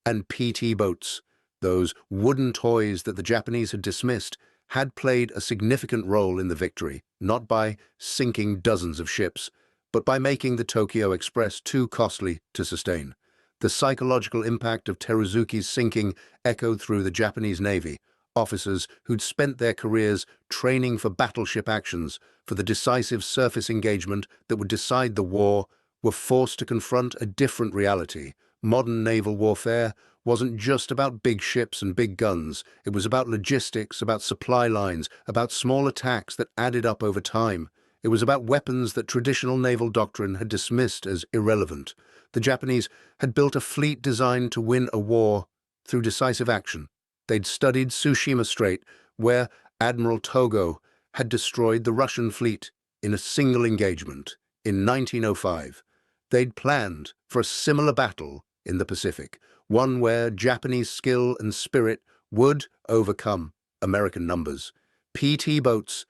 and PT boats, those wooden toys that the Japanese had dismissed, had played a significant role in the victory, not by sinking dozens of ships, but by making the Tokyo Express too costly to sustain. The psychological impact of Teruzuki's sinking echoed through the Japanese Navy. Officers who'd spent their careers training for battleship actions, for the decisive surface engagement that would decide the war, were forced to confront a different reality. Modern naval warfare wasn't just about big ships and big guns. It was about logistics, about supply lines, about small attacks that added up over time. It was about weapons that traditional naval doctrine had dismissed as irrelevant. The Japanese had built a fleet designed to win a war through decisive action. They'd studied Tsushima Strait, where Admiral Togo had destroyed the Russian fleet in a single engagement in 1905. They'd planned for a similar battle in the Pacific, one where Japanese skill and spirit would overcome American numbers. PT boats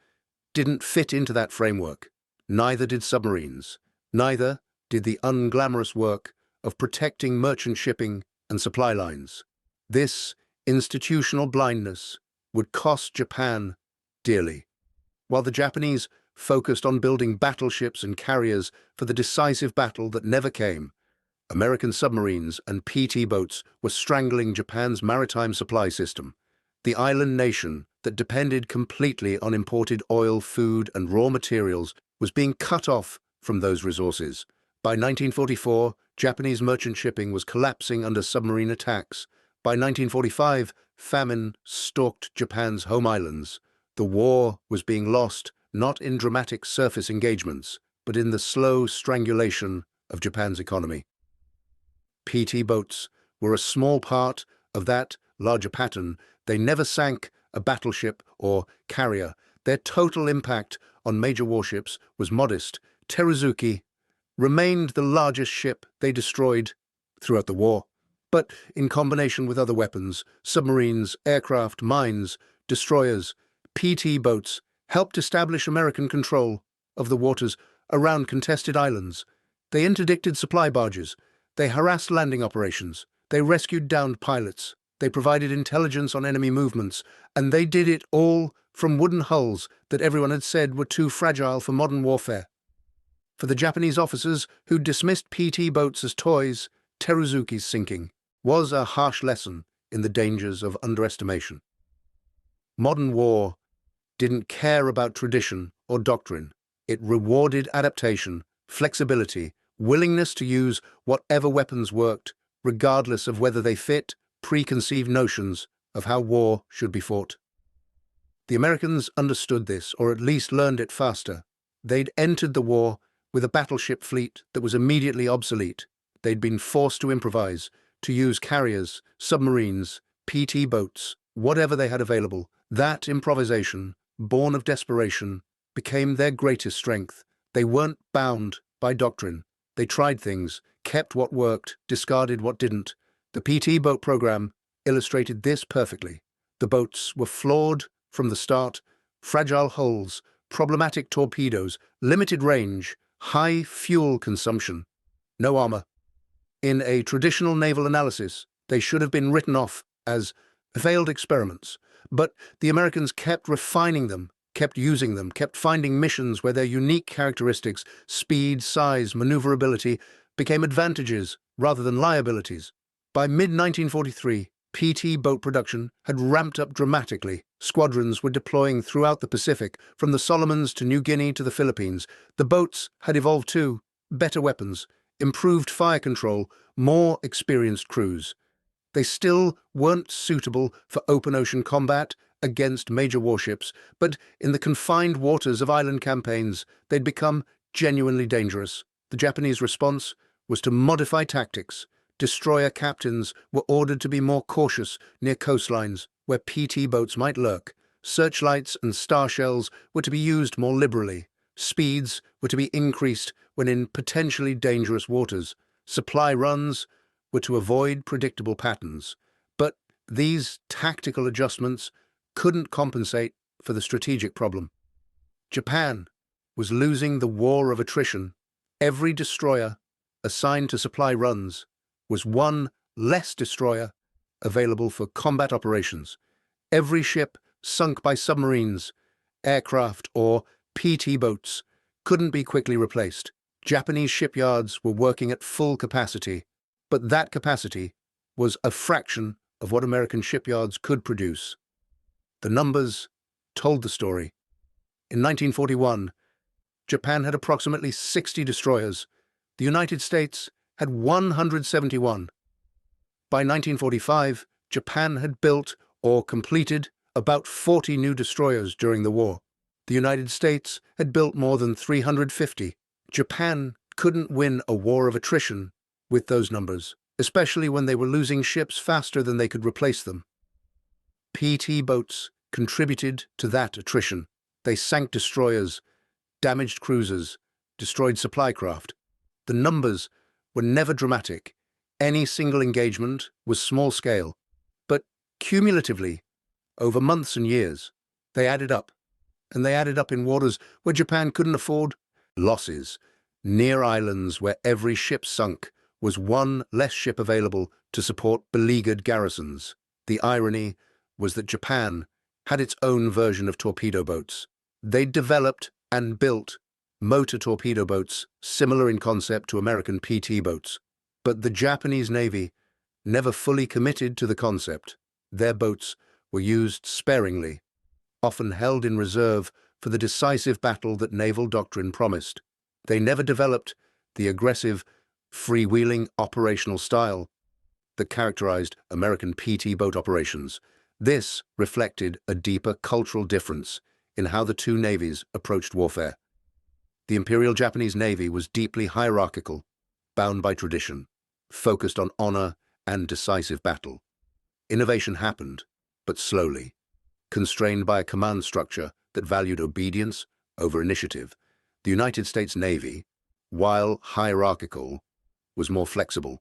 didn't fit into that framework. Neither did submarines. Neither did the unglamorous work of protecting merchant shipping and supply lines. This institutional blindness would cost Japan dearly. While the Japanese focused on building battleships and carriers for the decisive battle that never came, American submarines and PT boats were strangling Japan's maritime supply system. The island nation that depended completely on imported oil, food, and raw materials was being cut off from those resources. By 1944, Japanese merchant shipping was collapsing under submarine attacks. By 1945, famine stalked Japan's home islands. The war was being lost not in dramatic surface engagements, but in the slow strangulation of Japan's economy. PT boats were a small part of that larger pattern. They never sank a battleship or carrier. Their total impact on major warships was modest. Teruzuki remained the largest ship they destroyed throughout the war, but in combination with other weapons, submarines, aircraft, mines, destroyers, PT boats helped establish American control of the waters around contested islands. They interdicted supply barges. They harassed landing operations. They rescued downed pilots. They provided intelligence on enemy movements. And they did it all from wooden hulls that everyone had said were too fragile for modern warfare. For the Japanese officers who dismissed PT boats as toys, Teruzuki's sinking was a harsh lesson in the dangers of underestimation. Modern war didn't care about tradition or doctrine. It rewarded adaptation, flexibility, willingness to use whatever weapons worked, regardless of whether they fit preconceived notions of how war should be fought. The Americans understood this, or at least learned it faster. They'd entered the war with a battleship fleet that was immediately obsolete. They'd been forced to improvise, to use carriers, submarines, PT boats, whatever they had available. That improvisation, born of desperation, became their greatest strength. They weren't bound by doctrine. They tried things, kept what worked, discarded what didn't. The PT boat program illustrated this perfectly. The boats were flawed from the start: fragile hulls, problematic torpedoes, limited range, high fuel consumption, no armor. In a traditional naval analysis, they should have been written off as failed experiments. But the Americans kept refining them, kept using them, kept finding missions where their unique characteristics, speed, size, maneuverability, became advantages rather than liabilities. By mid-1943, PT boat production had ramped up dramatically. Squadrons were deploying throughout the Pacific, from the Solomons to New Guinea to the Philippines. The boats had evolved too: better weapons, improved fire control, more experienced crews. They still weren't suitable for open ocean combat against major warships, but in the confined waters of island campaigns, they'd become genuinely dangerous. The Japanese response was to modify tactics. Destroyer captains were ordered to be more cautious near coastlines where PT boats might lurk. Searchlights and star shells were to be used more liberally. Speeds were to be increased when in potentially dangerous waters. Supply runs were to avoid predictable patterns. But these tactical adjustments couldn't compensate for the strategic problem. Japan was losing the war of attrition. Every destroyer assigned to supply runs was one less destroyer available for combat operations. Every ship sunk by submarines, aircraft, or PT boats couldn't be quickly replaced. Japanese shipyards were working at full capacity, but that capacity was a fraction of what American shipyards could produce. The numbers told the story. In 1941, Japan had approximately 60 destroyers. The United States had 171. By 1945, Japan had built or completed about 40 new destroyers during the war. The United States had built more than 350. Japan couldn't win a war of attrition with those numbers, especially when they were losing ships faster than they could replace them. PT boats contributed to that attrition. They sank destroyers, damaged cruisers, destroyed supply craft. The numbers were never dramatic. Any single engagement was small scale. But cumulatively, over months and years, they added up. And they added up in waters where Japan couldn't afford losses. Near islands where every ship sunk was one less ship available to support beleaguered garrisons. The irony was that Japan had its own version of torpedo boats. They'd developed and built motor torpedo boats similar in concept to American PT boats. But the Japanese Navy never fully committed to the concept. Their boats were used sparingly. often held in reserve for the decisive battle that naval doctrine promised. They never developed the aggressive, freewheeling operational style that characterized American PT boat operations. This reflected a deeper cultural difference in how the two navies approached warfare. The Imperial Japanese Navy was deeply hierarchical, bound by tradition, focused on honor and decisive battle. Innovation happened, but slowly, constrained by a command structure that valued obedience over initiative. The United States Navy, while hierarchical, was more flexible,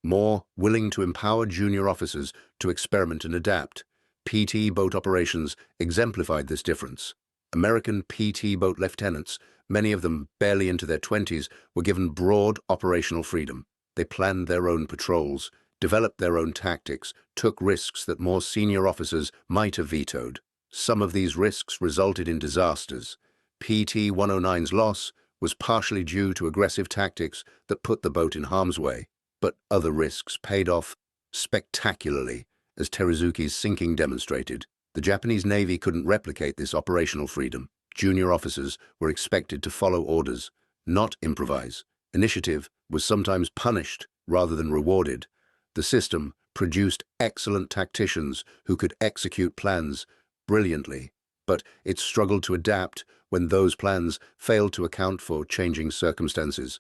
more willing to empower junior officers to experiment and adapt. PT boat operations exemplified this difference. American PT boat lieutenants, many of them barely into their 20s, were given broad operational freedom. They planned their own patrols, developed their own tactics, took risks that more senior officers might have vetoed. Some of these risks resulted in disasters. PT 109's loss was partially due to aggressive tactics that put the boat in harm's way, but other risks paid off spectacularly, as Teruzuki's sinking demonstrated. The Japanese Navy couldn't replicate this operational freedom. Junior officers were expected to follow orders, not improvise. Initiative was sometimes punished rather than rewarded. The system produced excellent tacticians who could execute plans brilliantly, but it struggled to adapt when those plans failed to account for changing circumstances.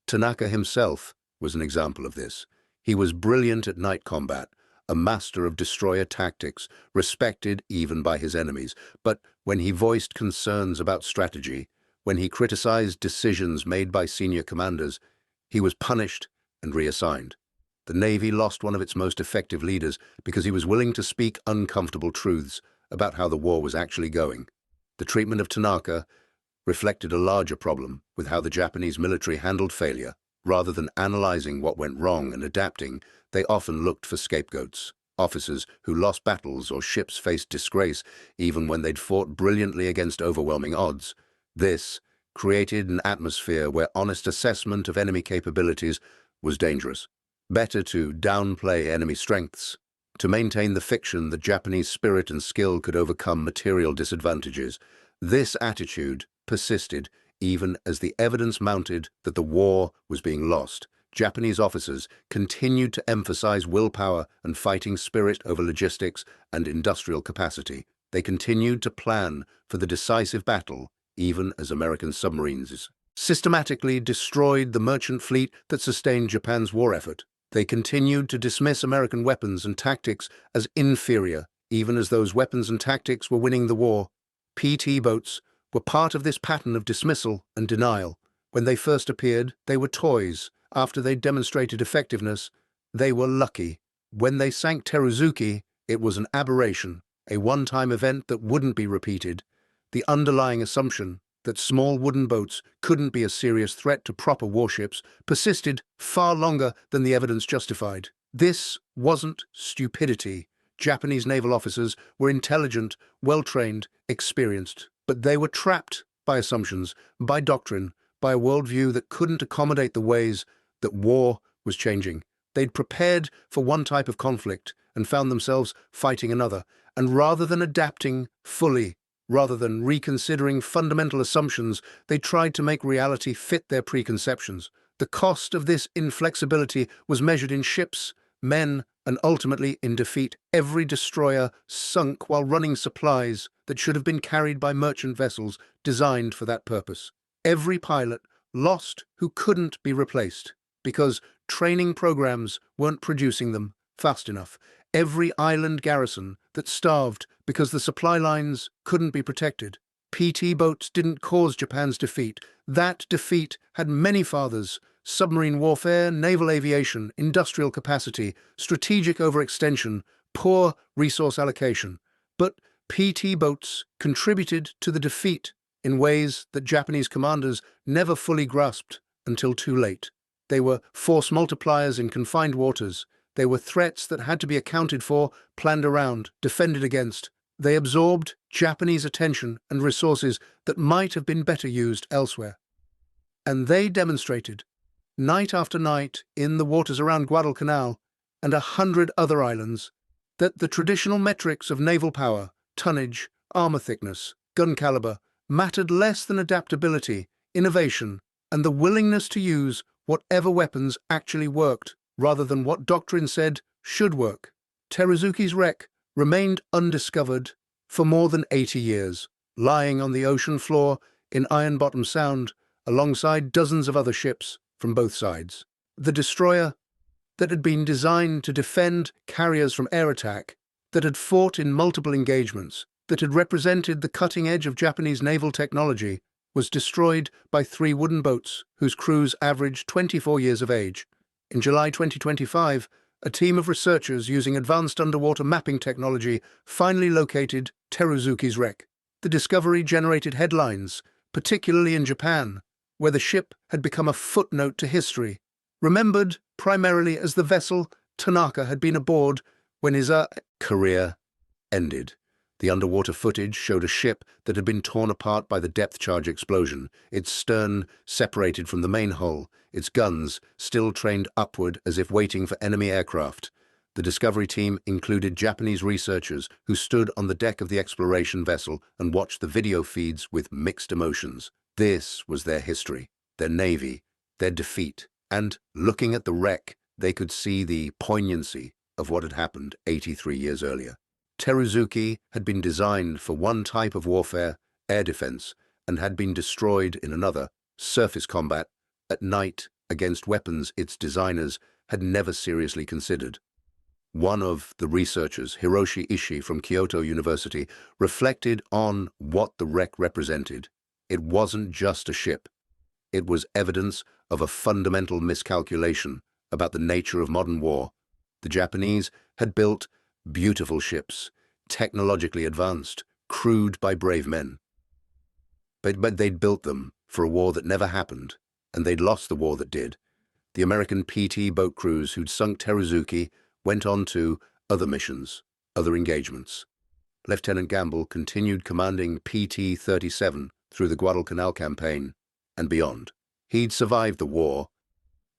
Tanaka himself was an example of this. He was brilliant at night combat, a master of destroyer tactics, respected even by his enemies. But when he voiced concerns about strategy, when he criticized decisions made by senior commanders, he was punished and reassigned. The Navy lost one of its most effective leaders because he was willing to speak uncomfortable truths about how the war was actually going. The treatment of Tanaka reflected a larger problem with how the Japanese military handled failure. Rather than analyzing what went wrong and adapting, they often looked for scapegoats. Officers who lost battles or ships faced disgrace even when they'd fought brilliantly against overwhelming odds. This created an atmosphere where honest assessment of enemy capabilities was dangerous. Better to downplay enemy strengths, to maintain the fiction that Japanese spirit and skill could overcome material disadvantages. This attitude persisted even as the evidence mounted that the war was being lost. Japanese officers continued to emphasize willpower and fighting spirit over logistics and industrial capacity. They continued to plan for the decisive battle, even as American submarines systematically destroyed the merchant fleet that sustained Japan's war effort. They continued to dismiss American weapons and tactics as inferior, even as those weapons and tactics were winning the war. PT boats were part of this pattern of dismissal and denial. When they first appeared, they were toys. After they demonstrated effectiveness, they were lucky. When they sank Teruzuki, it was an aberration, a one-time event that wouldn't be repeated. The underlying assumption that small wooden boats couldn't be a serious threat to proper warships persisted far longer than the evidence justified. This wasn't stupidity. Japanese naval officers were intelligent, well-trained, experienced, but they were trapped by assumptions, by doctrine, by a worldview that couldn't accommodate the ways that war was changing. They'd prepared for one type of conflict and found themselves fighting another, and rather than adapting fully, rather than reconsidering fundamental assumptions, they tried to make reality fit their preconceptions. The cost of this inflexibility was measured in ships, men, and ultimately in defeat. Every destroyer sunk while running supplies that should have been carried by merchant vessels designed for that purpose. Every pilot lost who couldn't be replaced because training programs weren't producing them fast enough. Every island garrison that starved because the supply lines couldn't be protected. PT boats didn't cause Japan's defeat. That defeat had many fathers: submarine warfare, naval aviation, industrial capacity, strategic overextension, poor resource allocation. But PT boats contributed to the defeat in ways that Japanese commanders never fully grasped until too late. They were force multipliers in confined waters. They were threats that had to be accounted for, planned around, defended against. They absorbed Japanese attention and resources that might have been better used elsewhere. And they demonstrated, night after night in the waters around Guadalcanal and 100 other islands, that the traditional metrics of naval power, tonnage, armor thickness, gun caliber, mattered less than adaptability, innovation, and the willingness to use whatever weapons actually worked, rather than what doctrine said should work. Teruzuki's wreck remained undiscovered for more than 80 years, lying on the ocean floor in Iron Bottom Sound alongside dozens of other ships from both sides. The destroyer that had been designed to defend carriers from air attack, that had fought in multiple engagements, that had represented the cutting edge of Japanese naval technology, was destroyed by 3 wooden boats whose crews averaged 24 years of age. In July 2025, a team of researchers using advanced underwater mapping technology finally located Teruzuki's wreck. The discovery generated headlines, particularly in Japan, where the ship had become a footnote to history, remembered primarily as the vessel Tanaka had been aboard when his career ended. The underwater footage showed a ship that had been torn apart by the depth charge explosion, its stern separated from the main hull, its guns still trained upward as if waiting for enemy aircraft. The discovery team included Japanese researchers who stood on the deck of the exploration vessel and watched the video feeds with mixed emotions. This was their history, their navy, their defeat, and looking at the wreck, they could see the poignancy of what had happened 83 years earlier. Teruzuki had been designed for one type of warfare, air defense, and had been destroyed in another, surface combat, at night against weapons its designers had never seriously considered. One of the researchers, Hiroshi Ishii from Kyoto University, reflected on what the wreck represented. It wasn't just a ship. It was evidence of a fundamental miscalculation about the nature of modern war. The Japanese had built beautiful ships, technologically advanced, crewed by brave men. But they'd built them for a war that never happened, and they'd lost the war that did. The American PT boat crews who'd sunk Teruzuki went on to other missions, other engagements. Lieutenant Gamble continued commanding PT-37 through the Guadalcanal campaign and beyond. He'd survived the war,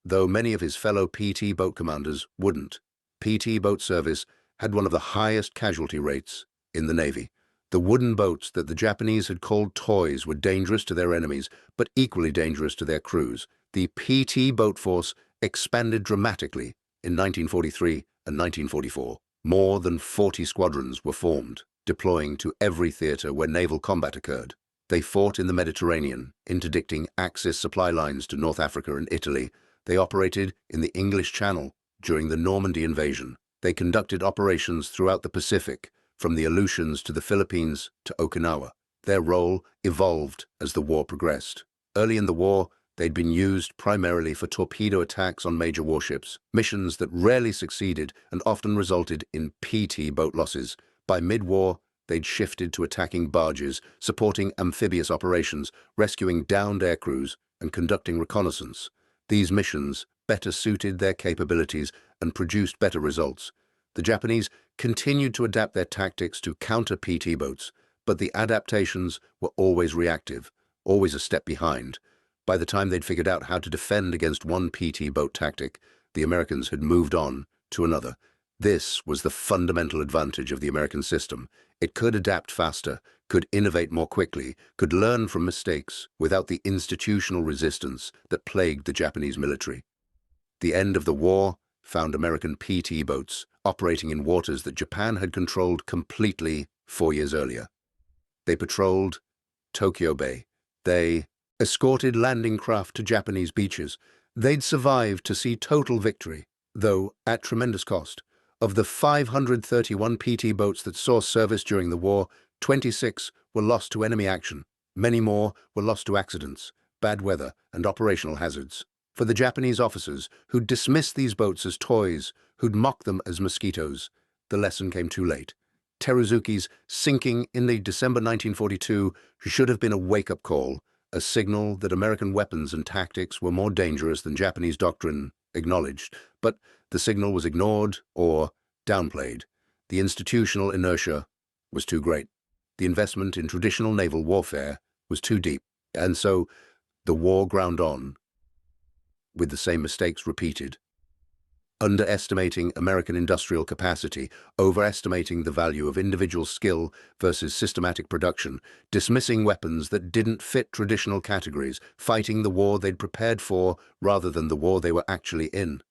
though many of his fellow PT boat commanders wouldn't. PT boat service had one of the highest casualty rates in the Navy. The wooden boats that the Japanese had called toys were dangerous to their enemies, but equally dangerous to their crews. The PT boat force expanded dramatically in 1943 and 1944. More than 40 squadrons were formed, deploying to every theater where naval combat occurred. They fought in the Mediterranean, interdicting Axis supply lines to North Africa and Italy. They operated in the English Channel during the Normandy invasion. They conducted operations throughout the Pacific, from the Aleutians to the Philippines to Okinawa. Their role evolved as the war progressed. Early in the war, they'd been used primarily for torpedo attacks on major warships, missions that rarely succeeded and often resulted in PT boat losses. By mid-war, they'd shifted to attacking barges, supporting amphibious operations, rescuing downed aircrews, and conducting reconnaissance. These missions better suited their capabilities and produced better results. The Japanese continued to adapt their tactics to counter PT boats, but the adaptations were always reactive, always a step behind. By the time they'd figured out how to defend against one PT boat tactic, the Americans had moved on to another. This was the fundamental advantage of the American system. It could adapt faster, could innovate more quickly, could learn from mistakes without the institutional resistance that plagued the Japanese military. The end of the war found American PT boats operating in waters that Japan had controlled completely 4 years earlier. They patrolled Tokyo Bay. They escorted landing craft to Japanese beaches. They'd survived to see total victory, though at tremendous cost. Of the 531 PT boats that saw service during the war, 26 were lost to enemy action. Many more were lost to accidents, bad weather, and operational hazards. For the Japanese officers who'd dismissed these boats as toys, who'd mocked them as mosquitoes, the lesson came too late. Teruzuki's sinking in the December 1942 should have been a wake-up call, a signal that American weapons and tactics were more dangerous than Japanese doctrine acknowledged, but the signal was ignored or downplayed. The institutional inertia was too great. The investment in traditional naval warfare was too deep, and so the war ground on, with the same mistakes repeated underestimating American industrial capacity, overestimating the value of individual skill versus systematic production, dismissing weapons that didn't fit traditional categories, fighting the war they'd prepared for rather than the war they were actually in.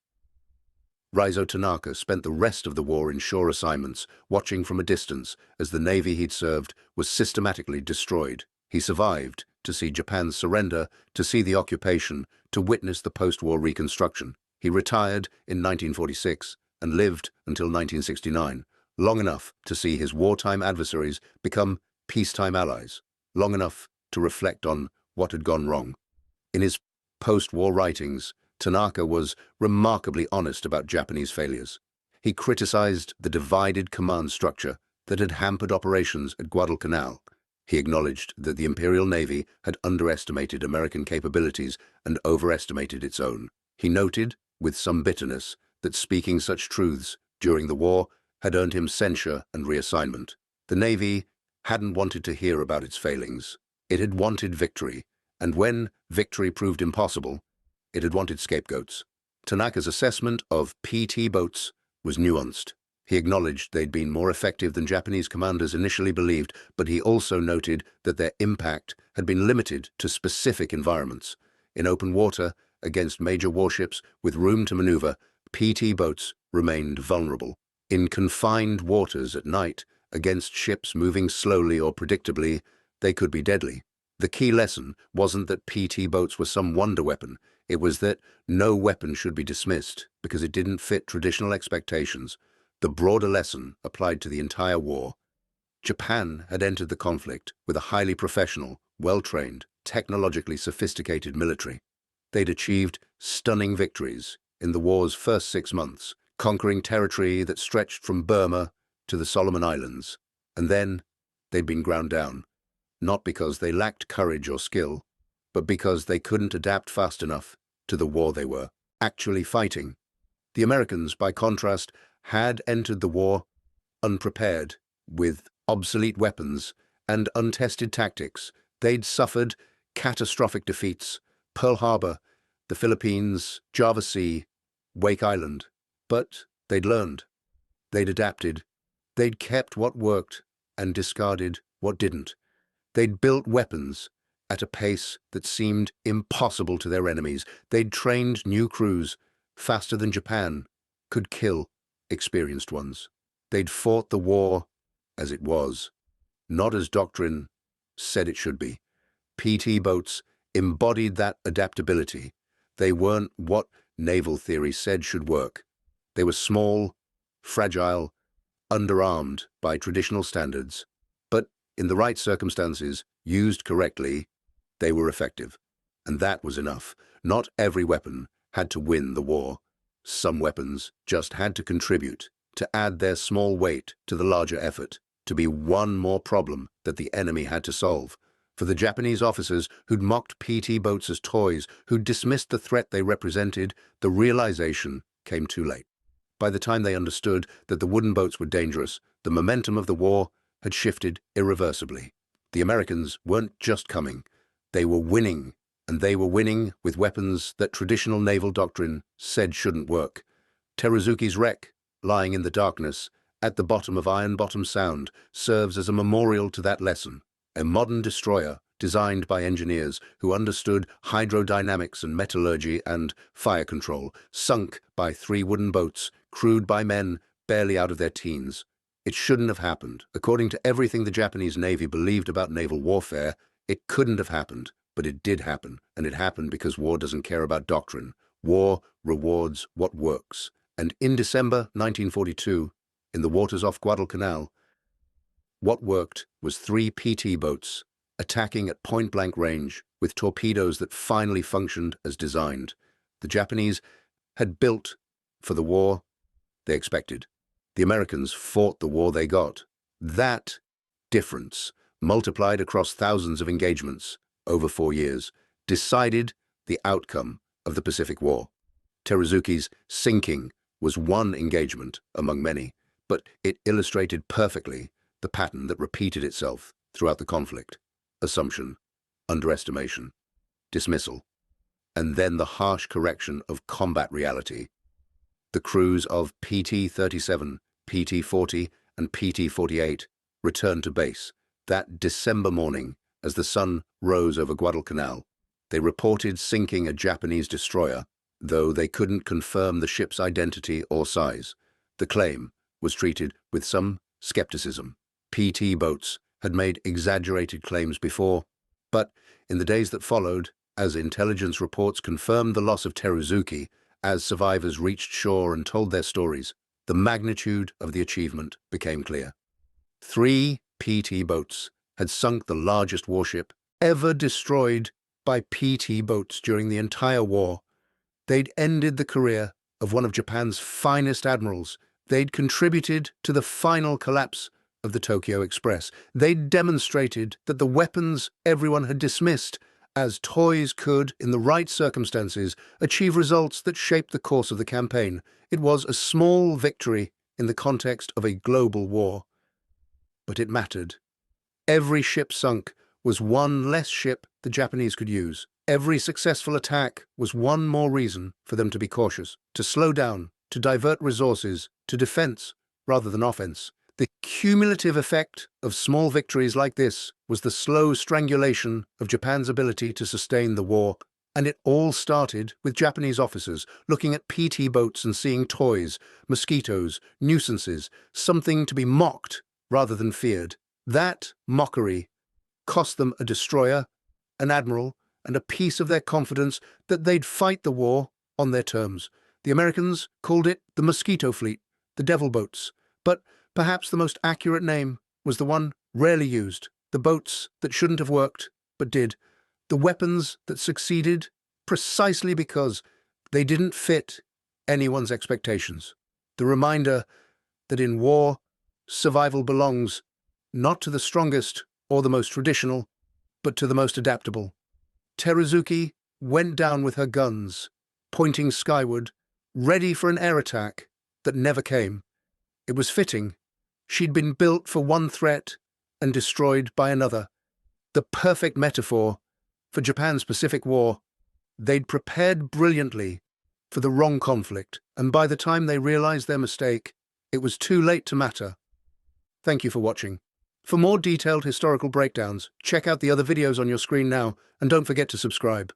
Raizo Tanaka spent the rest of the war in shore assignments, watching from a distance as the navy he'd served was systematically destroyed. He survived to see Japan's surrender, to see the occupation, to witness the post-war reconstruction. He retired in 1946 and lived until 1969, long enough to see his wartime adversaries become peacetime allies, long enough to reflect on what had gone wrong. In his post-war writings, Tanaka was remarkably honest about Japanese failures. He criticized the divided command structure that had hampered operations at Guadalcanal. He acknowledged that the Imperial Navy had underestimated American capabilities and overestimated its own. He noted, with some bitterness, that speaking such truths during the war had earned him censure and reassignment. The Navy hadn't wanted to hear about its failings. It had wanted victory, and when victory proved impossible, it had wanted scapegoats. Tanaka's assessment of PT boats was nuanced. He acknowledged they'd been more effective than Japanese commanders initially believed, but he also noted that their impact had been limited to specific environments. In open water, against major warships with room to maneuver, PT boats remained vulnerable. In confined waters at night, against ships moving slowly or predictably, they could be deadly. The key lesson wasn't that PT boats were some wonder weapon. It was that no weapon should be dismissed because it didn't fit traditional expectations. The broader lesson applied to the entire war. Japan had entered the conflict with a highly professional, well-trained, technologically sophisticated military. They'd achieved stunning victories in the war's first 6 months, conquering territory that stretched from Burma to the Solomon Islands. And then they'd been ground down, not because they lacked courage or skill, but because they couldn't adapt fast enough to the war they were actually fighting. The Americans, by contrast, had entered the war unprepared, with obsolete weapons and untested tactics. They'd suffered catastrophic defeats: Pearl Harbor, the Philippines, Java Sea, Wake Island. But they'd learned. They'd adapted. They'd kept what worked and discarded what didn't. They'd built weapons at a pace that seemed impossible to their enemies. They'd trained new crews faster than Japan could kill experienced ones. They'd fought the war as it was, not as doctrine said it should be. PT boats embodied that adaptability. They weren't what naval theory said should work. They were small, fragile, underarmed by traditional standards, but in the right circumstances, used correctly, they were effective. And that was enough. Not every weapon had to win the war. Some weapons just had to contribute, to add their small weight to the larger effort, to be one more problem that the enemy had to solve. For the Japanese officers who'd mocked PT boats as toys, who'd dismissed the threat they represented, the realization came too late. By the time they understood that the wooden boats were dangerous, the momentum of the war had shifted irreversibly. The Americans weren't just coming, they were winning, and they were winning with weapons that traditional naval doctrine said shouldn't work. Teruzuki's wreck, lying in the darkness at the bottom of Iron Bottom Sound, serves as a memorial to that lesson. A modern destroyer designed by engineers who understood hydrodynamics and metallurgy and fire control, sunk by 3 wooden boats, crewed by men barely out of their teens. It shouldn't have happened. According to everything the Japanese Navy believed about naval warfare, it couldn't have happened, but it did happen, and it happened because war doesn't care about doctrine. War rewards what works. And in December 1942, in the waters off Guadalcanal, what worked was 3 PT boats attacking at point-blank range with torpedoes that finally functioned as designed. The Japanese had built for the war they expected. The Americans fought the war they got. That difference, multiplied across thousands of engagements over 4 years, decided the outcome of the Pacific War. Teruzuki's sinking was one engagement among many, but it illustrated perfectly the pattern that repeated itself throughout the conflict: assumption, underestimation, dismissal, and then the harsh correction of combat reality. The crews of PT-37, PT-40, and PT-48 returned to base that December morning as the sun rose over Guadalcanal. They reported sinking a Japanese destroyer, though they couldn't confirm the ship's identity or size. The claim was treated with some skepticism. PT boats had made exaggerated claims before, but in the days that followed, as intelligence reports confirmed the loss of Teruzuki, as survivors reached shore and told their stories, the magnitude of the achievement became clear. 3 PT boats had sunk the largest warship ever destroyed by PT boats during the entire war. They'd ended the career of one of Japan's finest admirals. They'd contributed to the final collapse of the Tokyo Express. They'd demonstrated that the weapons everyone had dismissed as toys could, in the right circumstances, achieve results that shaped the course of the campaign. It was a small victory in the context of a global war, but it mattered. Every ship sunk was one less ship the Japanese could use. Every successful attack was one more reason for them to be cautious, to slow down, to divert resources to defense rather than offense. The cumulative effect of small victories like this was the slow strangulation of Japan's ability to sustain the war, and it all started with Japanese officers looking at PT boats and seeing toys, mosquitoes, nuisances, something to be mocked rather than feared. That mockery cost them a destroyer, an admiral, and a piece of their confidence that they'd fight the war on their terms. The Americans called it the Mosquito Fleet, the Devil Boats, but perhaps the most accurate name was the one rarely used, the boats that shouldn't have worked, but did, the weapons that succeeded precisely because they didn't fit anyone's expectations. The reminder that in war, survival belongs not to the strongest or the most traditional, but to the most adaptable. Teruzuki went down with her guns, pointing skyward, ready for an air attack that never came. It was fitting. She'd been built for one threat and destroyed by another. The perfect metaphor for Japan's Pacific War. They'd prepared brilliantly for the wrong conflict, and by the time they realized their mistake, it was too late to matter. Thank you for watching. For more detailed historical breakdowns, check out the other videos on your screen now, and don't forget to subscribe.